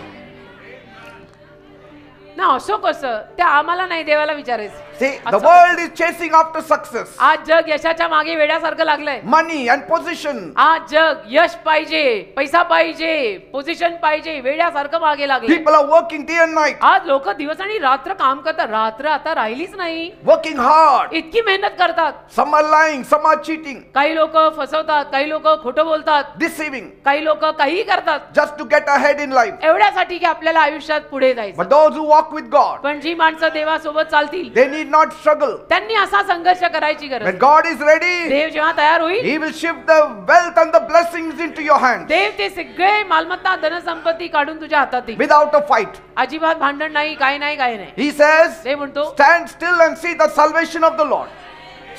ना असो कसं ते आम्हाला नाही, देवाला विचारायचं. See, the world is chasing after success, आज जग यशाच्या मागे वेड्यासारखं लागलंय. money and position. आज जग यश पाहिजे, पैसा पाहिजे, पोझिशन पाहिजे, वेड्यासारखं मागे लागले. People are working day and night, आज लोक दिवस आणि रात्र काम करतात. रात्र आता राहिलीच नाही. working hard. इतकी मेहनत करतात. Some are lying, some are cheating, काही लोक फसवतात, काही लोक खोटं बोलतात, deceiving, काही लोक काही करतात just to get ahead in life. एवढ्यासाठी की आपल्याला आयुष्यात पुढे जायचं. But those who walk with God, पण जी माणसं देवासोबत चालतील they need not struggle. त्यांनी असा संघर्ष करायची गरज. When God is ready, देव जेव्हा तयार होईल, He will shift the wealth and the blessings into your hands देव ते सगळे मालमत्ता धनसंपत्ती काढून तुझ्या हातात देईल. without a fight. अजिबात भांडण नाही, काय नाही, काय नाही. He says, देव म्हणतो stand still and see the salvation of the Lord.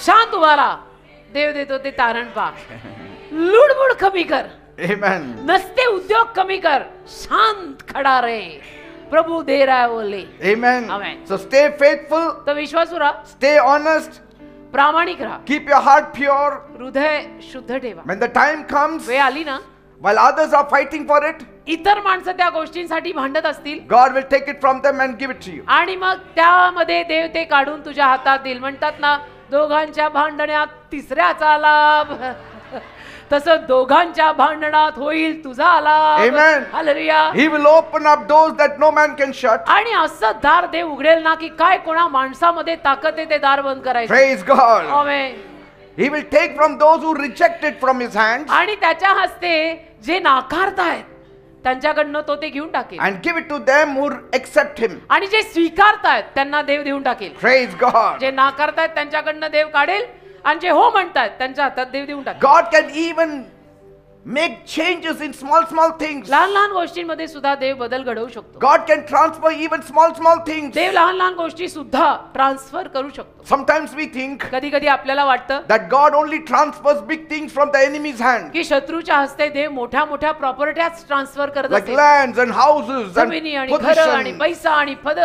शांत उभा राहा, देव देतो ते तारण पा. लुडबुड कमी कर, Amen. नसते उद्योग कमी कर, शांत खडा रे, प्रभु दे रहा है बोले. Amen. Amen. So stay faithful, तो विश्वासू राहा, stay honest, प्रामाणिक राहा, keep your heart pure. हृदय शुद्ध ठेवा. When the time comes, वेळ आली ना, while others are fighting for it, इतर माणसं त्या गोष्टींसाठी भांडत असतील God will take it from them and give it to you. आणि मग त्यामध्ये देव ते काढून तुझ्या हातात देईल. म्हणतात ना, दोघांच्या भांडण्यात तिसऱ्याचा लाभ, तसं दोघांच्या भांडणात होईल तुझा लाभ. Amen. Hallelujah. He will open up doors that no man can shut. आणि असं दार देव उघडेल ना की काय कोणा माणसामध्ये ताकद आहे ते दार बंद करायचं. Praise God. Amen. He will take from those who reject it from His hands आणि त्याच्या हस्ते जे नाकारतायत त्यांच्याकडनं तो ते घेऊन टाकेल and give it to them who accept Him. आणि जे स्वीकारतायत त्यांना देव देऊन टाकेल. Praise God. जे नाकारतायत त्यांच्याकडनं देव काढेल आणि जे हो म्हणतात त्यांच्या हातात देव देऊन टाक. God can even make changes in small things. लहान लहान गोष्टींमध्ये सुद्धा देव बदल घडवू शकतो. God can transfer even small things. देव लहान लहान गोष्टी सुद्धा ट्रान्सफर करू शकतो. Sometimes we think कधी कधी आपल्याला वाटतं that God only transfers big things from the enemy's hand, की शत्रूच्या हस्ते देव मोठ्या मोठ्या प्रॉपर्ट्याच ट्रान्सफर करत like असते, lands and houses and जमिनी आणि घरं आणि positions. पैसा आणि पद.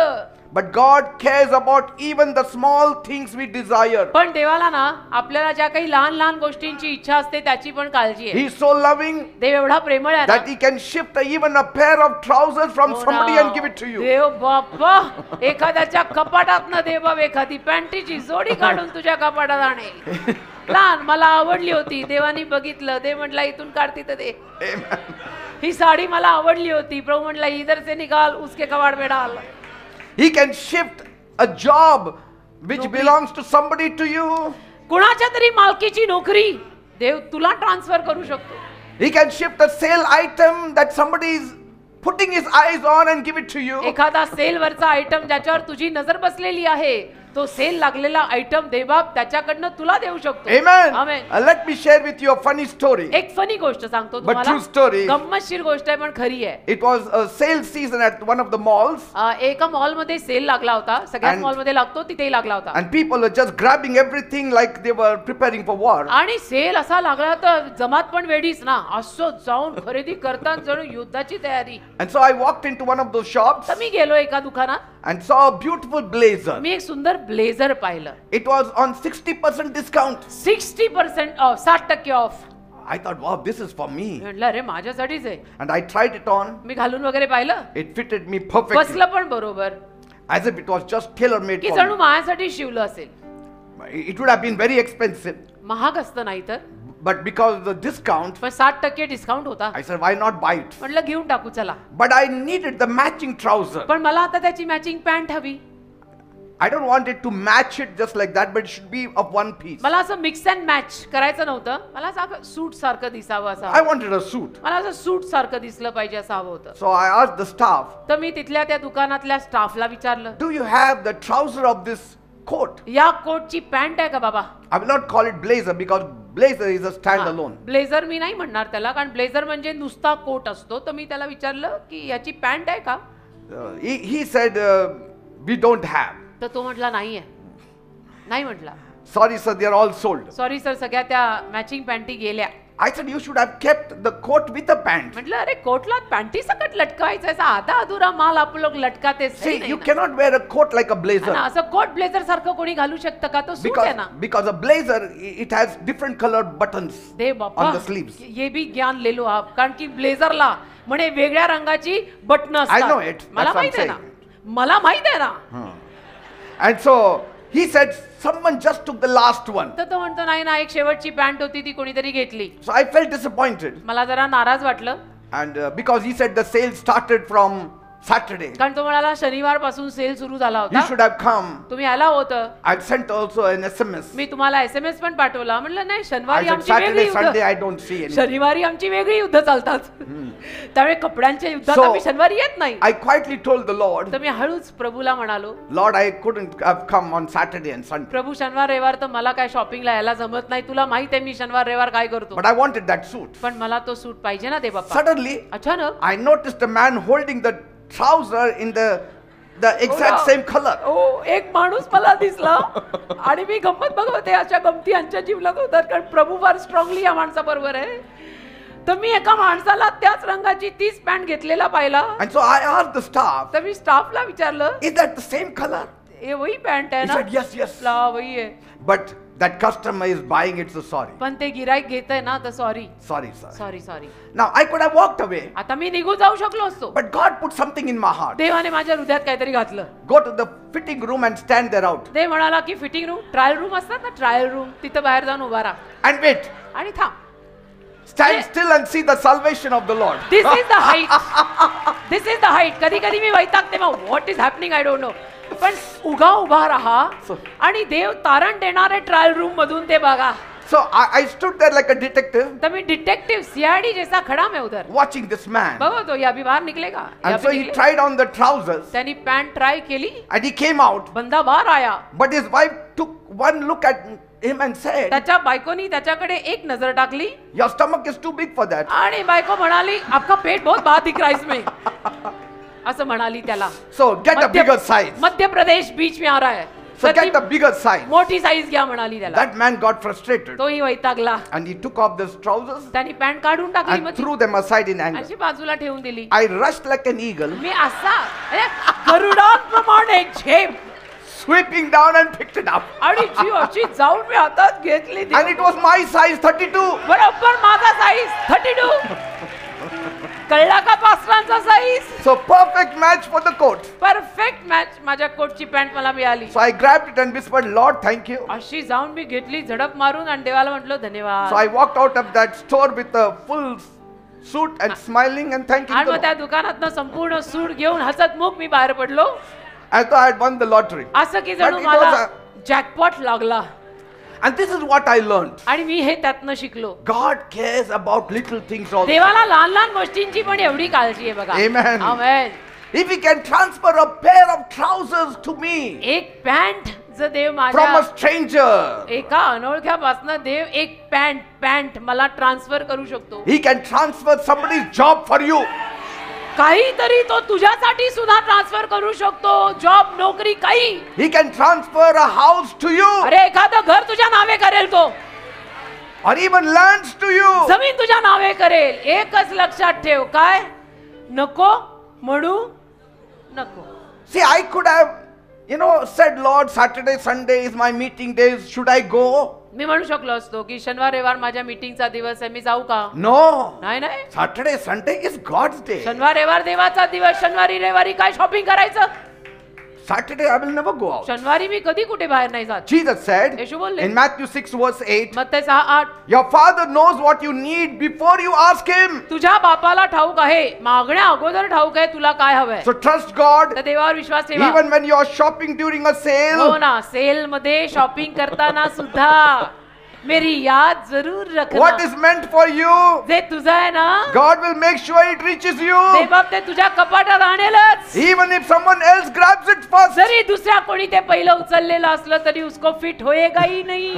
But God cares about even the small things we desire. पण देवाला ना आपल्याला ज्या काही लहान लहान गोष्टींची इच्छा असते त्याची पण काळजी आहे. He is so loving देव एवढा प्रेमळ आहे that ना, He can shift even a pair of trousers from हो somebody ना. and give it to you. देव बाप्पा एखाद्याच्या कपाटातनं देव बाप एखादी पॅन्टीची जोडी काढून तुझ्या कपाटात आणेल. लहान मला आवडली होती, देवानी बघितलं, देव म्हटला इथून काढती तर दे. ही साडी मला आवडली होती, प्रभू म्हटला इधर से निकाल उसके कबाड़ में डाल. He can shift a job which नोकरी. belongs to somebody to you. कुणाच्या तरी मालकीची नोकरी देव तुला ट्रान्सफर करू शकतो. He can shift a sale item that somebody is putting his eyes on and give it to you. एखादा सेल वरचा आयटम ज्याच्यावर तुझी नजर बसलेली आहे, तो सेल लागलेला आयटम देवबाप त्याच्याकडनं तुला देऊ शकतो. Amen. Amen. Let me share with you a funny story. एक फनी गोष्ट सांगतो But true तुम्हाला, story. गंमतशीर गोष्ट आहे पण खरी आहे. It was a sale season at one of the malls, एका मॉल मध्ये सेल लागला होता, सगळ्याच And- मॉल मध्ये लागतो तिथेही लागला होता. and people were just grabbing everything like they were preparing for war. आणि सेल असा लागला तर जमात पण वेडीच ना, असं जाऊन खरेदी करतात जणू युद्धाची तयारी. And so I walked into one of those shops तर मी गेलो एका दुकानात, and saw a beautiful blazer. मी एक सुंदर ब्लेझर पाहिलं. It was on 60% discount. 60% of, 60% of. I thought, wow, this is for me. म्हटलं अरे माझ्यासाठीच आहे. And I tried it on. मी घालून वगैरे पाहिलं, It fitted me perfectly, बसलं पण बरोबर, as if it was just tailor-made की for जणू me. माझ्यासाठी शिवलं असेल. It would have been very expensive, महाग असतं नाही तर, but because of the discount, पण 60% डिस्काउंट होता. I said, why not buy it? म्हटलं घेऊन टाकू चला. But I needed the matching trouser. पण मला आता त्याची मॅचिंग पॅन्ट हवी. I don't want it to match it just like that, but it should be of one piece. मला असं मिक्स अँड मॅच करायचं नव्हतं, मला असं सूट सारखं दिसावं असं I हवं. wanted a suit. मला असं सूट सारखं दिसलं पाहिजे असं हवं होतं. So I asked the staff, तर मी तिथल्या त्या दुकानातल्या स्टाफला विचारलं, do you have the trouser of this coat? या कोटची पॅन्ट आहे का बाबा? I will not call it blazer because blazer is a standalone. Blazer मी नाही म्हणणार त्याला, कारण ब्लेझर म्हणजे नुसता कोट असतो. तर मी त्याला विचारलं की याची पॅन्ट आहे का? He said, we don't have. तर तो म्हटला नाहीये. नाही म्हटला, Sorry sir, they are all sold. Sorry sir, सगळ्या त्या मॅचिंग पॅन्टी गेल्या. I said, you should have kept the coat with the pant. म्हटलं अरे कोटला पॅन्टी सकट लटकावायचा, असा आधा अधुरा माल आपण लोक लटकाते. See, you cannot wear a coat like a blazer असं कोट ब्लेझर सारखं कोणी घालू शकतं का? तो सूट आहे ना. because a blazer it has different colored buttons दे बाबा, on the sleeves. ये भी ज्ञान ले लो आप, कारण की ब्लेझरला म्हणे वेगळ्या रंगाची बटन असतात. I know it. मला That's what माहित आहे I'm ना, मला माहित आहे ना. And so he said, someone just took the last one. तर तो म्हणतो नाही ना, एक शेवटची पॅन्ट होती ती कोणीतरी घेतली. So I felt disappointed. मला जरा नाराज वाटलं, And because he said the sale started from Saturday. कारण तो म्हणाला शनिवार पासून सेल सुरू झाला You होता, should have come. तुम्ही आला होतं. I sent also an SMS. मी तुम्हाला SMS पण पाठवला. म्हटलं नाही, I शनिवारी said आमची वेगळी Saturday, Sunday युद्ध, I don't see any. शनिवारी आमची वेगळी युद्ध चालतात. त्यामुळे कपड्यांच्या युद्धात So- आम्ही शनिवारी येत नाही. I quietly told the Lord, तर मी हळूच प्रभूला म्हणालो, Lord, I couldn't have come on Saturday and Sunday. प्रभू शनिवार रविवार तर मला काय शॉपिंगला यायला जमत नाही. तुला माहित आहे मी शनिवार रविवार काय करतो. But I wanted that suit. पण मला तो सूट पाहिजे ना दे बाप्पा. Suddenly, अचानक I noticed a man holding the trouser in the exact ना. same color. एक माणूस मला दिसला आणि मी गंमत बघत होते. अशा गमती आमच्या जीवनात होतात, कारण प्रभू फार स्ट्रॉंगली या माणसाबरोबर आहे. तर मी एका माणसाला त्याच रंगाची तीच पॅन्ट घेतलेला पाहिला. And so I asked the staff, तर मी स्टाफला विचारलं, is that the same color? हे वही पॅन्ट आहे He ना? said, yes, yes. ला वही आहे. But that customer is buying it, so sorry. पण ते गिराईक घेतय ना, तर sorry Sorry, sir. Sorry sorry. Now, I could have walked away, आता मी निघून जाऊ शकलो असतो, but God put something in my heart. देवाने माझ्या हृदयात काहीतरी घातलं. Go to the fitting room and stand there out. ते म्हणाला की फिटिंग रूम, ट्रायल रूम असतात ना, ट्रायल रूम, तिथं बाहेर जाऊन उभा राहा And wait. आणि थांब. Stand still and see the salvation of the Lord. This is the height, this is the height. कधी कधी मी वैतागते, मग what is happening I don't know. पण उभा राहा आणि देव तारण देणारे ट्रायल रूम मधून ते बघा. So I stood there like a detective, तर मी डिटेक्टिव सीआयडी जैसा खड़ा मैं उधर watching this man. बघा तो या भी बाहर निकलेगा, या And भी so he निकलेगा. tried on the trousers त्यांनी पॅन्ट ट्राय केली, and he came out. बंदा बाहर आया. But his wife took one look at him and said, त्याच्या बायकोनी त्याच्याकडे एक नजर टाकली your stomach is too big for that. आणि बायको म्हणाली आपका पेट बहुत बड़ा दिख रहा है इसमें असं म्हणाली त्याला. So get a bigger size. Madhya Pradesh beach में आ रहा है, So get a bigger size. मोठी साईज घ्या म्हणाली त्याला. That man got frustrated तोही वैतागला and he took off his trousers त्याने पॅन्ट काढून टाकली and मग threw them aside in anger. अशी बाजूला ठेवून दिली. I rushed like an eagle, मी असा गरुडाप्रमाणे झेप sweeping down and picked it up. आणि जी अशी जाऊन मी हातात घेतली ती. And it was my size 32. बरोबर माझा साईज 32. कळला का पास्टरांचा size? So perfect match for the coat. Perfect match माझ्या कोटची पॅन्ट मला मिळाली. So I grabbed it and whispered, Lord, thank you. अशी जाऊन मी घेतली झडप मारून आणि देवाला म्हटलं धन्यवाद. So I walked out of that store with a full suit and smiling and thanking आणि the मग त्या Lord. दुकानातनं संपूर्ण सूट घेऊन हसतमुख मी बाहेर पडलो. I thought I had won the lottery. असं की जणू But it मला was जॅकपॉट लागला. And this is what I learned. आणि मी हे त्यातनं शिकलो. God cares about little things also. देवाला लहान लहान गोष्टींची पण एवढी काळजी आहे बघा. Amen. Amen. If he can transfer a pair of trousers to me एक पॅन्ट जर देव from a माझ्या stranger, एका अनोळख्यापासून देव एक पॅन्ट मला ट्रान्सफर करू शकतो. he can transfer somebody's job for you. काहीतरी तो तुझ्यासाठी सुद्धा ट्रान्सफर करू शकतो. जॉब, नोकरी, काही. He can transfer a house to you अरे एखादं घर तुझ्या नावे करेल तो. or even lands to you. जमीन तुझ्या नावे करेल. एकच लक्षात ठेव, काय नको म्हणू नको. See, I could have, said, Lord, Saturday, Sunday is my meeting days. Should I go? मी म्हणू शकलो असतो की शनिवार रविवार माझ्या मीटिंगचा दिवस आहे, मी जाऊ का? No. नाही नाही. Saturday, Sunday is God's day. शनिवार रविवार देवाचा दिवस. शनिवारी रविवारी काय शॉपिंग करायचं? Saturday I will never go out. शनिवारी मी कधी कुठे बाहेर नाही जात. Jesus said येशू बोलले in Matthew 6 verse 8, मत्ती 6:8 your father knows what you need before you ask him. तुझ्या बापाला ठाऊक आहे, मागण्या अगोदर ठाऊक आहे तुला काय हवंय. So trust God तर देवावर विश्वास ठेवा. even when you are shopping during a हो sale. ना, सेल मध्ये शॉपिंग करताना सुद्धा मेरी याद जरूर रखना. What is meant for you, जे तुझं आहे ना, God will make sure it reaches you. ते बाप ते तुझ्या कपाटात आणेलच. Even if someone else grabs it first. जरी दुसऱ्या कोणी ते पहिलं उचललेलं असलं तरी उसको फिट होएगा ही नहीं.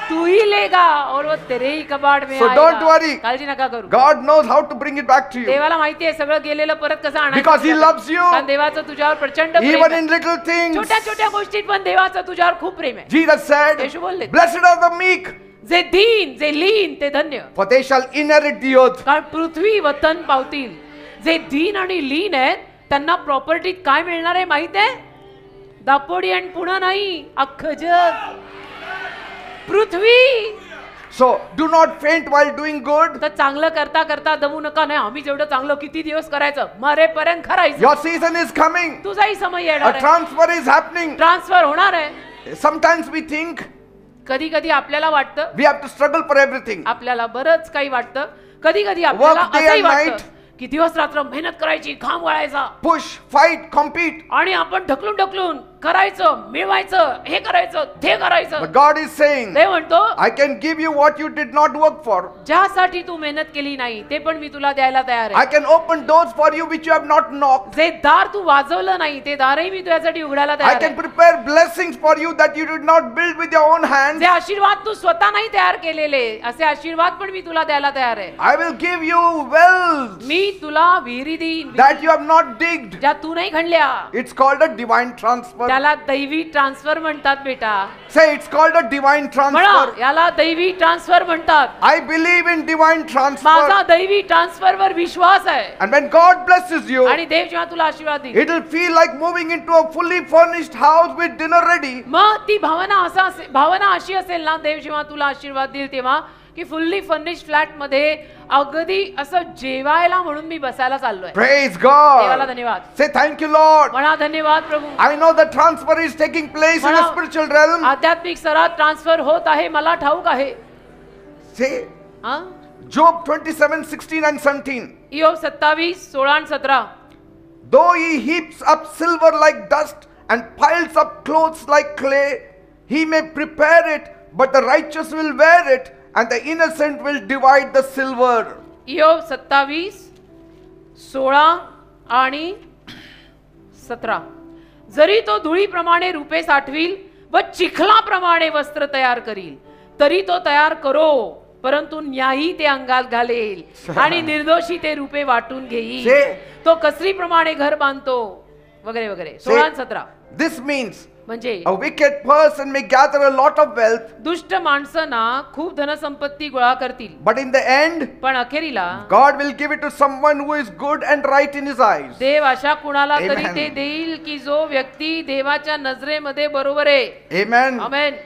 तू ही लेगा और वो तेरे ही कबाड़ में So आएगा. don't worry. काळजी नका करू. God knows how to bring it back to you. देवाला माहिती आहे सगळं गेलेलं परत कसं आणायचं. Because he loves you. कारण देवाचं तुझ्यावर प्रचंड प्रेम Even आहे. in little things. छोट्या छोट्या गोष्टीत पण देवाचं तुझ्यावर खूप प्रेम आहे. Jesus said, येशू बोलले blessed are the meek, जे दीन, जे लीन ते धन्य, for they shall inherit the earth. कारण पृथ्वी वतन पावतील. जे दीन आणि लीन आहेत त्यांना प्रॉपर्टीत काय मिळणार आहे माहित आहे? दापोडी आणि पुणा नाही, अख्खं जग, पृथ्वी. So do not faint while doing good. तर चांगलं करता करता दमू नका. नाही आम्ही जेवढं चांगलं किती दिवस करायचं, मरेपर्यंत करायचं. Your season is coming. तुझाही समय A येणार आहे. transfer is happening. ट्रान्सफर होणार आहे. Sometimes we think कधी कधी आपल्याला वाटतं we have to struggle for everything. आपल्याला बरंच काही वाटतं. कधी कधी आपल्याला Work day असंही and वाटतं night. की दिवस रात्र मेहनत करायची, घाम वळायचा Push, fight, compete. आणि आपण ढकलून ढकलून करायचं, मिळवायचं, हे करायचं, ते करायचं. But God is saying, ते म्हणतो I can give you what you did not work for. ज्यासाठी तू मेहनत केली नाही ते पण मी तुला द्यायला तयार I आहे. can open doors for you which you have not knocked. जे दार तू वाजवलं नाही ते दारही मी तुझ्यासाठी उघडायला I तयार can आहे. prepare blessings for you that you did not build with your own hands. जे आशीर्वाद तू स्वतः नाही तयार केलेले असे आशीर्वाद पण मी तुला द्यायला तयार आहे. I will give you wells मी तुला विहिरी देईन that you have not digged. ज्या तू नाही खणल्या. It's called a divine transfer. त्याला दैवी ट्रान्सफर म्हणतात बेटा. Say, it's called a divine म्हणा transfer. याला दैवी ट्रान्सफर म्हणतात. I believe in divine transfer. माझा दैवी ट्रान्सफर वर विश्वास आहे. And when God blesses you, आणि देव जेव्हा तुला आशीर्वाद देईल it will feel like moving into a fully furnished house with dinner ready. मग ती भावना अशी असेल ना, देव जेव्हा तुला आशीर्वाद देईल तेव्हा की फुल्ली फर्निश्ड फ्लॅट मध्ये अगदी असं जेवायला म्हणून मी बसायला चाललोय. Praise देवाला God. धन्यवाद. Say thank you, Lord. म्हणा धन्यवाद प्रभू. I know the transfer is taking place in the म्हणा, spiritual realm. आध्यात्मिक स्तरात ट्रान्सफर होत आहे, मला ठाऊक आहे. Say, हा? Job 27:16 and 17. इयोब 27:16 आणि 17. Though he heaps up silver like dust and piles up clothes like clay, he may prepare it, but the righteous will wear it, and the innocent will divide the silver. इयोब 27:16 आणि 17. जरी तो धुळीप्रमाणे रूपे साठवील व चिखलाप्रमाणे वस्त्र तयार करील, तरी तो तयार करो, परंतु न्यायी ते अंगात घालेल आणि निर्दोषी ते रूपे वाटून घेईल. तो कसरीप्रमाणे घर बांधतो वगैरे वगैरे. 16 आणि 17. This means म्हणजे a wicked person may gather a lot of wealth, दुष्ट माणसं ना खूप धनसंपत्ती गोळा करतील, but in the end पण अखेरीला God will give it to someone who is good and right in his eyes. देव अशा कुणाला तरी Amen. ते देईल की जो व्यक्ती देवाच्या नजरेमध्ये बरोबर आहे. Amen. Amen.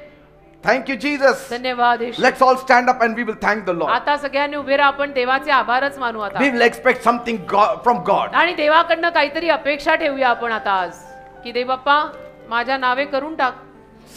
Thank you, Jesus. धन्यवाद येशू. Let's all stand up and we will thank the Lord. आता सगळ्यांनी उभे राहा, आपण देवाचे आभारच मानू आता. We will expect something from God. आणि देवाकडनं काहीतरी अपेक्षा ठेवूया आपण आता आज, की देव बाप्पा माझ्या नावे करून टाक.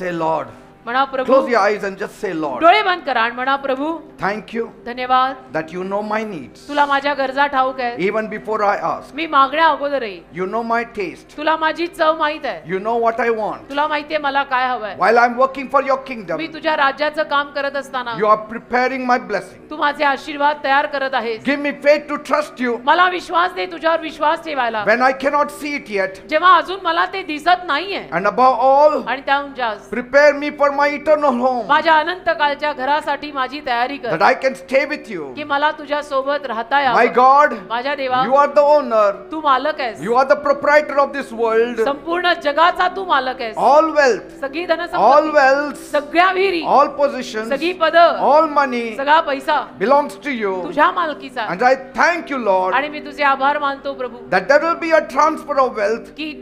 Say, Lord. म्हणा प्रभू. Close your eyes and just say, Lord. डोळे बंद करा आणि म्हणा प्रभू Thank you धन्यवाद, that you know my needs. तुला माझ्या गरजा ठाऊक आहेत. Even before I ask. मी मागण्या अगोदरही You know my taste. तुला माझी चव माहित आहे. You know what I want. तुला माहितीये मला काय हवंय. While I'm working for your kingdom, मी तुझ्या राज्याचं काम करत असताना you are preparing my blessing. तू माझे आशीर्वाद तयार करत आहेस. Give me faith to trust you मला विश्वास दे तुझ्यावर विश्वास ठेवायला, when I cannot see it yet. जेव्हा अजून मला ते दिसत नाहीये. And above all, आणि त्याहून जास्त prepare me for my eternal home, माझ्या अनंत काळच्या घरासाठी माझी तयारी कर, that I can stay with you. की मला तुझ्या सोबत राहता My यावं. God, माझ्या देवा, you are the owner. तू मालक आहेस. You are the proprietor of this world. संपूर्ण जगाचा तू मालक आहेस. All wealth, सगळी all धनसंपत्ती, wealth, सगळ्या विहिरी, all positions, सगळी पद, all money सगळा पैसा belongs to you. तुझ्या मालकीचा. And I thank you, Lord, आणि मी तुझे आभार मानतो प्रभू, that there will be a transfer of wealth की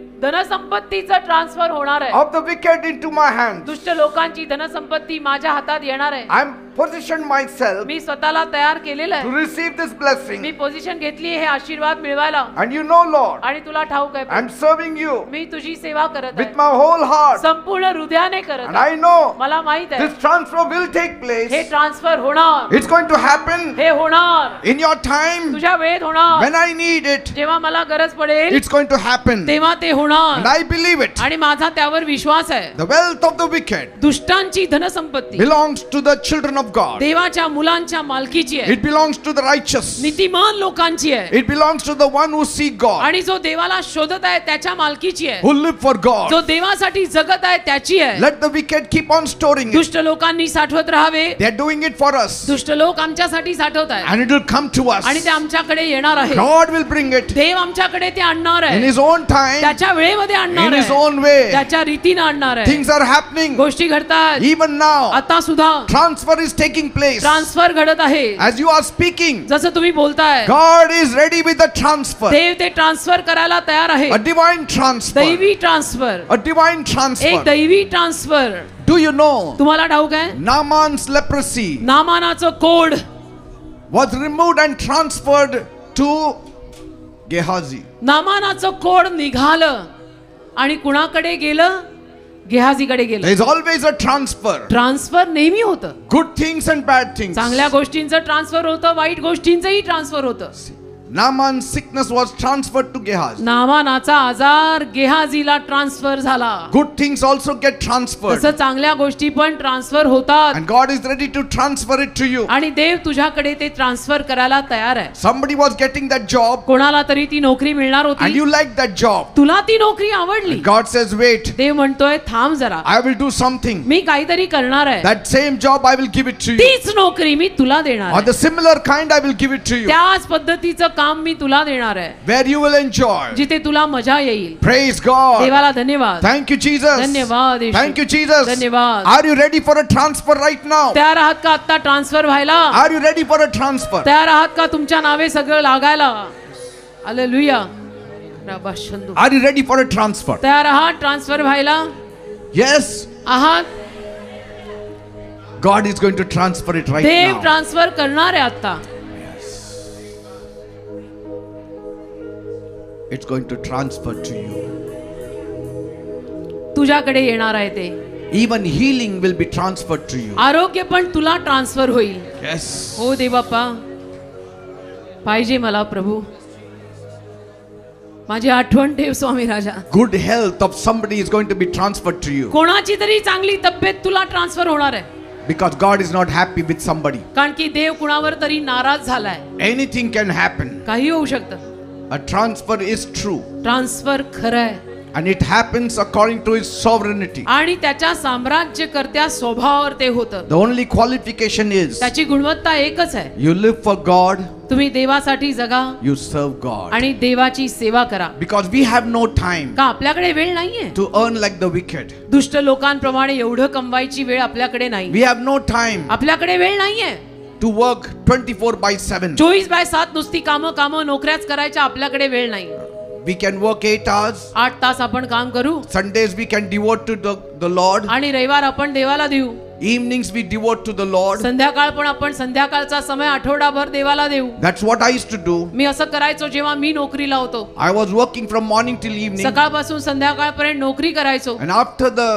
धनसंपत्तीचं ट्रान्सफर होणार आहे. of the wicked into my hands. दुष्ट लोकांची धनसंपत्ती माझ्या हातात येणार आहे. I'm positioned myself मी स्वतःला तयार केलेलं to आहे. receive this blessing. Me position घेतली हे आशीर्वाद मिळवायला. And you know, Lord, आणि तुला ठाऊक आहे I'm serving you मी तुझी सेवा करत with आहे. my whole heart. संपूर्ण हृदयाने करत And आहे. I know मला माहित आहे this transfer will take हे place. ट्रान्सफर होणार. It's going to happen हे होणार in your time तुझ्या वेळेत होणार. when I need it. जेव्हा मला गरज पडेल It's going to happen. तेव्हा ते होणार. And I believe it. आणि माझा त्यावर विश्वास आहे. The wealth of the wicked दुष्टांची धनसंपत्ती belongs to the children of God. देवाच्या मुलांच्या मालकीची आहे. It belongs to the righteous. नीतिमान लोकांची आहे. It belongs to the one who seek God, आणि जो देवाला शोधत आहे त्याच्या मालकीची आहे. who live for God. जो देवासाठी जगत आहे त्याची आहे. Let the wicked keep on storing it. दुष्ट लोकांनी साठवत राहावे. They are doing it for us. दुष्ट लोक आमच्यासाठी साठवत आहेत And it will come to us. आणि ते आमच्याकडे येणार आहे. God will bring it देव आमच्याकडे ते आणणार in आहे. His own time, त्याच्या वेळेमध्ये आणणार in His आहे. own way. त्याच्या रीतीने आणणार आहे. Things are happening. गोष्टी घडतात. Even now, आता सुद्धा transfer is taking place. Transfer घडत आहे. As you are speaking, जसं तुम्ही बोलताय God is ready with the transfer. देव ते ट्रान्सफर करायला तयार आहे. A divine transfer. दैवी ट्रान्सफर. A divine एक transfer. दैवी ट्रान्सफर. Do you know तुम्हाला ठाऊक आहे Naaman's leprosy नामानाचं कोड was removed and transferred to Gehazi. नामानाचं कोड निघालं आणि कुणाकडे गेलं? गेहाजीकडे There गेलं. is always a transfer. Transfer नेहमी होतं. Good things and bad things. चांगल्या गोष्टींचं ट्रान्सफर होतं, वाईट गोष्टींचंही ट्रान्सफर होतं. Naaman's sickness was transferred to Gehazi. नामानाचा आजार गेहाजीला ट्रान्सफर झाला. Good things also get transferred. तसं चांगल्या गोष्टी पण ट्रान्सफर होतात. And God is ready to transfer it to you. आणि देव तुझ्याकडे ते ट्रान्सफर करायला तयार आहे. Somebody was getting that job कोणाला तरी ती नोकरी मिळणार and होती. you like that job. तुला ती नोकरी आवडली. God says, wait, देव म्हणतोय थांब जरा, I will do something. मी काहीतरी करणार आहे. That same job I will give it to you. तीच नोकरी मी तुला देणार Or आहे. the similar kind I will give it to you. त्याच पद्धतीचं काम मी तुला देणार आहे, Where you will enjoy. जिथे तुला मजा येईल. Praise God. देवाला धन्यवाद. Thank you, Jesus. धन्यवाद येशू. Thank you, Jesus. धन्यवाद. Are you ready for a transfer right now? तयार आहात का आता ट्रान्सफर व्हायला? Are you ready for a transfer? तयार आहात का तुमच्या नावे सगळं लागायला? Hallelujah. रबाशंदू. Are you ready for a transfer? तयार आहात ट्रान्सफर व्हायला? Yes. आहात. God is going to transfer it right देव now. ट्रान्सफर करणार आहे आता. It's going to transfer to you. तुझ्याकडे येणार आहे ते. Even healing will be transferred to you. आरोग्य पण तुला ट्रान्सफर होईल. Yes. हो देवबाप्पा, पाहिजे मला प्रभू. माझी आठवण ठेव स्वामी राजा. Good health of somebody is going to be transferred to you. कोणाची तरी चांगली तब्येत तुला ट्रान्सफर होणार आहे. Because God is not happy with somebody. कारण की देव कुणावर तरी नाराज झालाय. Anything can happen. काही होऊ शकतं. A transfer is true. Transfer खरं आहे. And it happens according to his sovereignty. आणि त्याच्या साम्राज्यकर्त्या स्वभावावर ते होतं. The only qualification is त्याची गुणवत्ता एकच आहे, you live for God, तुम्ही देवासाठी जगा you serve God. आणि देवाची सेवा करा. Because we have no time का आपल्याकडे वेळ नाहीये to earn like the wicked. दुष्ट लोकांप्रमाणे एवढं कमवायची वेळ आपल्याकडे नाही. We have no time आपल्याकडे वेळ नाहीये to work 24/7. 24/7 नुसती कामं नोकऱ्याच करायच्या आपल्याकडे वेळ नाही. We can work 8 hours. 8 तास आपण काम करू Sundays we can devote to the Lord. आणि रविवार आपण देवाला देऊ. Evenings we devote to the Lord. संध्याकाळ पण आपण संध्याकाळचा समय आठवडाभर देवाला देऊ. That's what I used to do. मी असं करायचो जेव्हा मी नोकरीला होतो. I was working from morning till evening. सकाळपासून संध्याकाळपर्यंत नोकरी करायचो And after the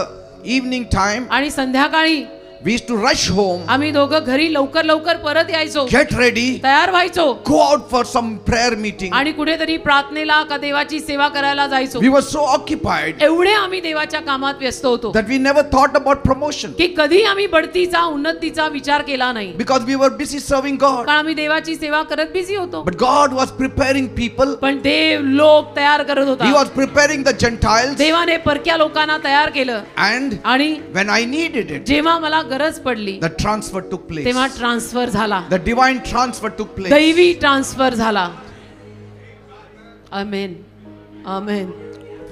evening time, आणि संध्याकाळी we used to rush home, आम्ही दोघं घरी लवकर परत यायचो, get ready, तयार व्हायचो go out for some prayer meeting. आणि कुठेतरी प्रार्थनेला का देवाची सेवा करायला जायचो. We were so occupied एवढे आम्ही देवाच्या कामात व्यस्त होतो that we never thought about promotion. की कधी आम्ही बढतीचा उन्नतीचा विचार केला नाही. Because we were busy serving God. कारण आम्ही देवाची सेवा करत बिझी होतो. But God was preparing people. पण देव लोक तयार करत He होता. was preparing the Gentiles. देवाने परक्या लोकांना तयार केलं And आणि when I needed it, जेव्हा मला गरज पडली the transfer took place. तेव्हा ट्रान्सफर झाला, The divine transfer took place. दैवी ट्रान्सफर झाला. आमेन आमेन.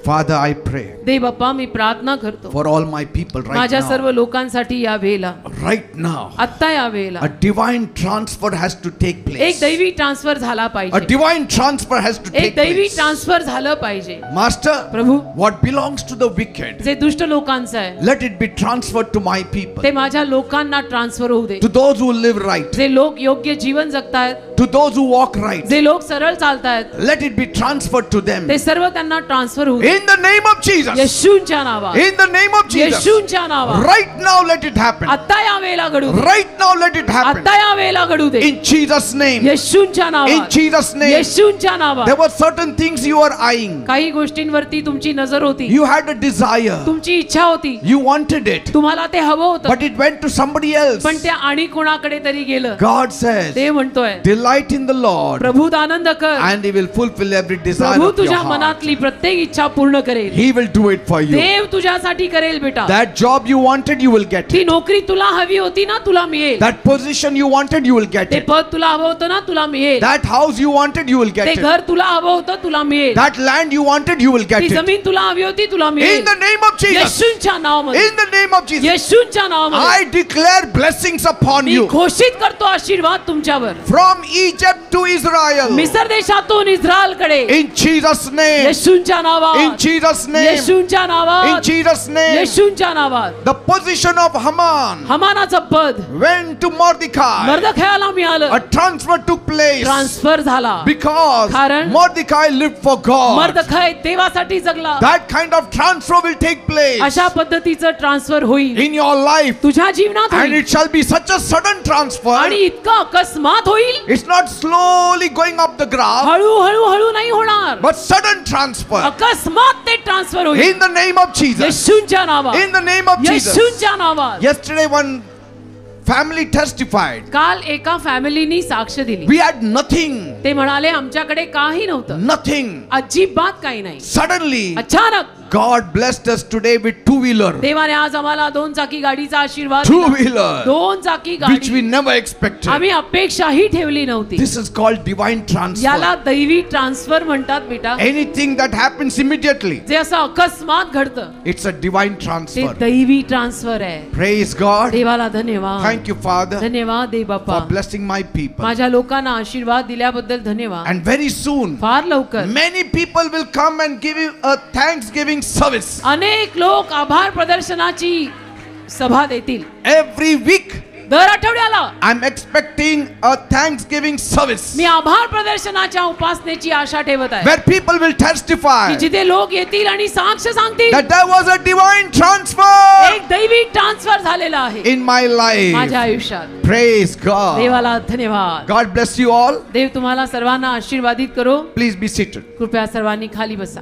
Father, I pray देव बाप्पा मी प्रार्थना करतो for all my people right माझ्या now. सर्व लोकांसाठी या वेळेला, Right now, आत्ता या वेळेला a divine transfer has to take place. एक दैवी ट्रान्सफर झाला A पाहिजे. divine transfer has to एक take दैवी place. ट्रान्सफर झालं पाहिजे. Master, Prabhu, what belongs to the wicked, जे दुष्ट लोकांचं आहे let it be transferred to my people. ते माझ्या लोकांना ट्रान्सफर होऊ दे. To those who live right, जे लोक योग्य जीवन जगतायत, to those who walk right, जे लोक सरळ चालतायत, let it be transferred to them. ते सर्व त्यांना ट्रान्सफर होऊ दे. In the name of Jesus. येशूंच्या नावात, In the name of Jesus. येशूंच्या नावात Right now let it happen. आत्ता या वेळेला घडू दे. Right now let it happen. आत्ता या वेळेला घडू दे. In Jesus' name. येशूंच्या In नावात, Jesus' name. येशूंच्या नावात. There were certain things you were eyeing. काही गोष्टींवरती तुमची नजर होती, You had a desire. तुमची इच्छा होती, You wanted it. तुम्हाला ते हवं होतं, But it went to somebody else. पण ते आणि कोणाकडे तरी गेलं. God says, ते म्हणतोय delight in the Lord प्रभूत आनंद कर, and He will fulfill every desire Prabhu of your तुझ्या heart. मनातली प्रत्येक इच्छा पूर्ण करेल. He will do it for you. देव तुझ्यासाठी करेल बेटा. That job you wanted, you will get ती it. नोकरी तुला हवी होती ना, तुला मिळेल. That position you wanted, you will get ते it. पद तुला हवं होतं ना, तुला मिळेल. That house you wanted, you will ते get it. घर तुला हवं होतं, तुला मिळेल. That land you wanted, you will get ती it. जमीन तुला हवी होती, तुला मिळेल. In the name of Jesus. येशूंच्या नावामध्ये, In the name of Jesus. येशूंच्या नावामध्ये I declare blessings upon me you. घोषित करतो आशीर्वाद तुमच्यावर. From Egypt to Israel. मिस्र देशातून इस्रायलकडे, In Jesus' name. येशूंच्या In नावात, Jesus' name. येशूंच्या In नावात, Jesus' name. येशूंच्या नावात. The position of Haman हमानाचं पद went to Mordecai. मर्दखयाला मिळालं, A transfer took place transfer झाला. because कारण Mordecai lived for God. मर्दखय देवासाठी जगला. That kind of transfer will take place अशा पद्धतीचं ट्रान्सफर होईल in your life, तुझ्या जीवनात and होईल. it shall be such a sudden transfer. आणि इतकं अकस्मात होईल, It's not slowly going up the graph, हळू नाही होणार, but sudden transfer अकस्मात ते ट्रान्सफर होईल. in the name of Jesus. येशूंच्या नावात, In the name of Jesus. येशूंच्या नावात. Yesterday one family testified. काल एका फॅमिलीनी साक्ष दिली. We had nothing. ते म्हणाले आमच्याकडे काही नव्हतं, Nothing. अजिबात काही नाही. Suddenly अचानक God blessed us today with two-wheeler. देवाने आज आम्हाला 2 चाकी गाडीचा आशीर्वाद दिला. Two-wheeler. 2 चाकी Which we गाडी never expected. आम्ही अपेक्षाही ठेवली नव्हती. This is called divine याला transfer. दैवी ट्रान्सफर म्हणतात बेटा. Anything that happens immediately, जे असं अकस्मात घडतं, it's a divine ते transfer. दैवी ट्रान्सफर आहे. Praise God. देवाला धन्यवाद. Thank you, Father, धन्यवाद देव for Bappa, blessing my people. माझ्या लोकांना आशीर्वाद दिल्याबद्दल धन्यवाद. And very soon, फार लवकर many people will come and give you a thanksgiving service. अनेक लोक आभार प्रदर्शनाची सभा देतील. Every week, दर आठवड्याला I'm expecting a thanksgiving service मी आभार प्रदर्शनाच्या उपासनेची आशा ठेवत आहे, where people will testify की जिथे लोक येतील आणि साक्ष सांगतील that there was a divine transfer एक दैवी ट्रान्सफर झालेला आहे in my life. माझ्या आयुष्यात. Praise God. देवाला धन्यवाद. God bless you all. देव तुम्हाला सर्वांना आशीर्वादित करो. Please be seated. कृपया सर्वांनी खाली बसा.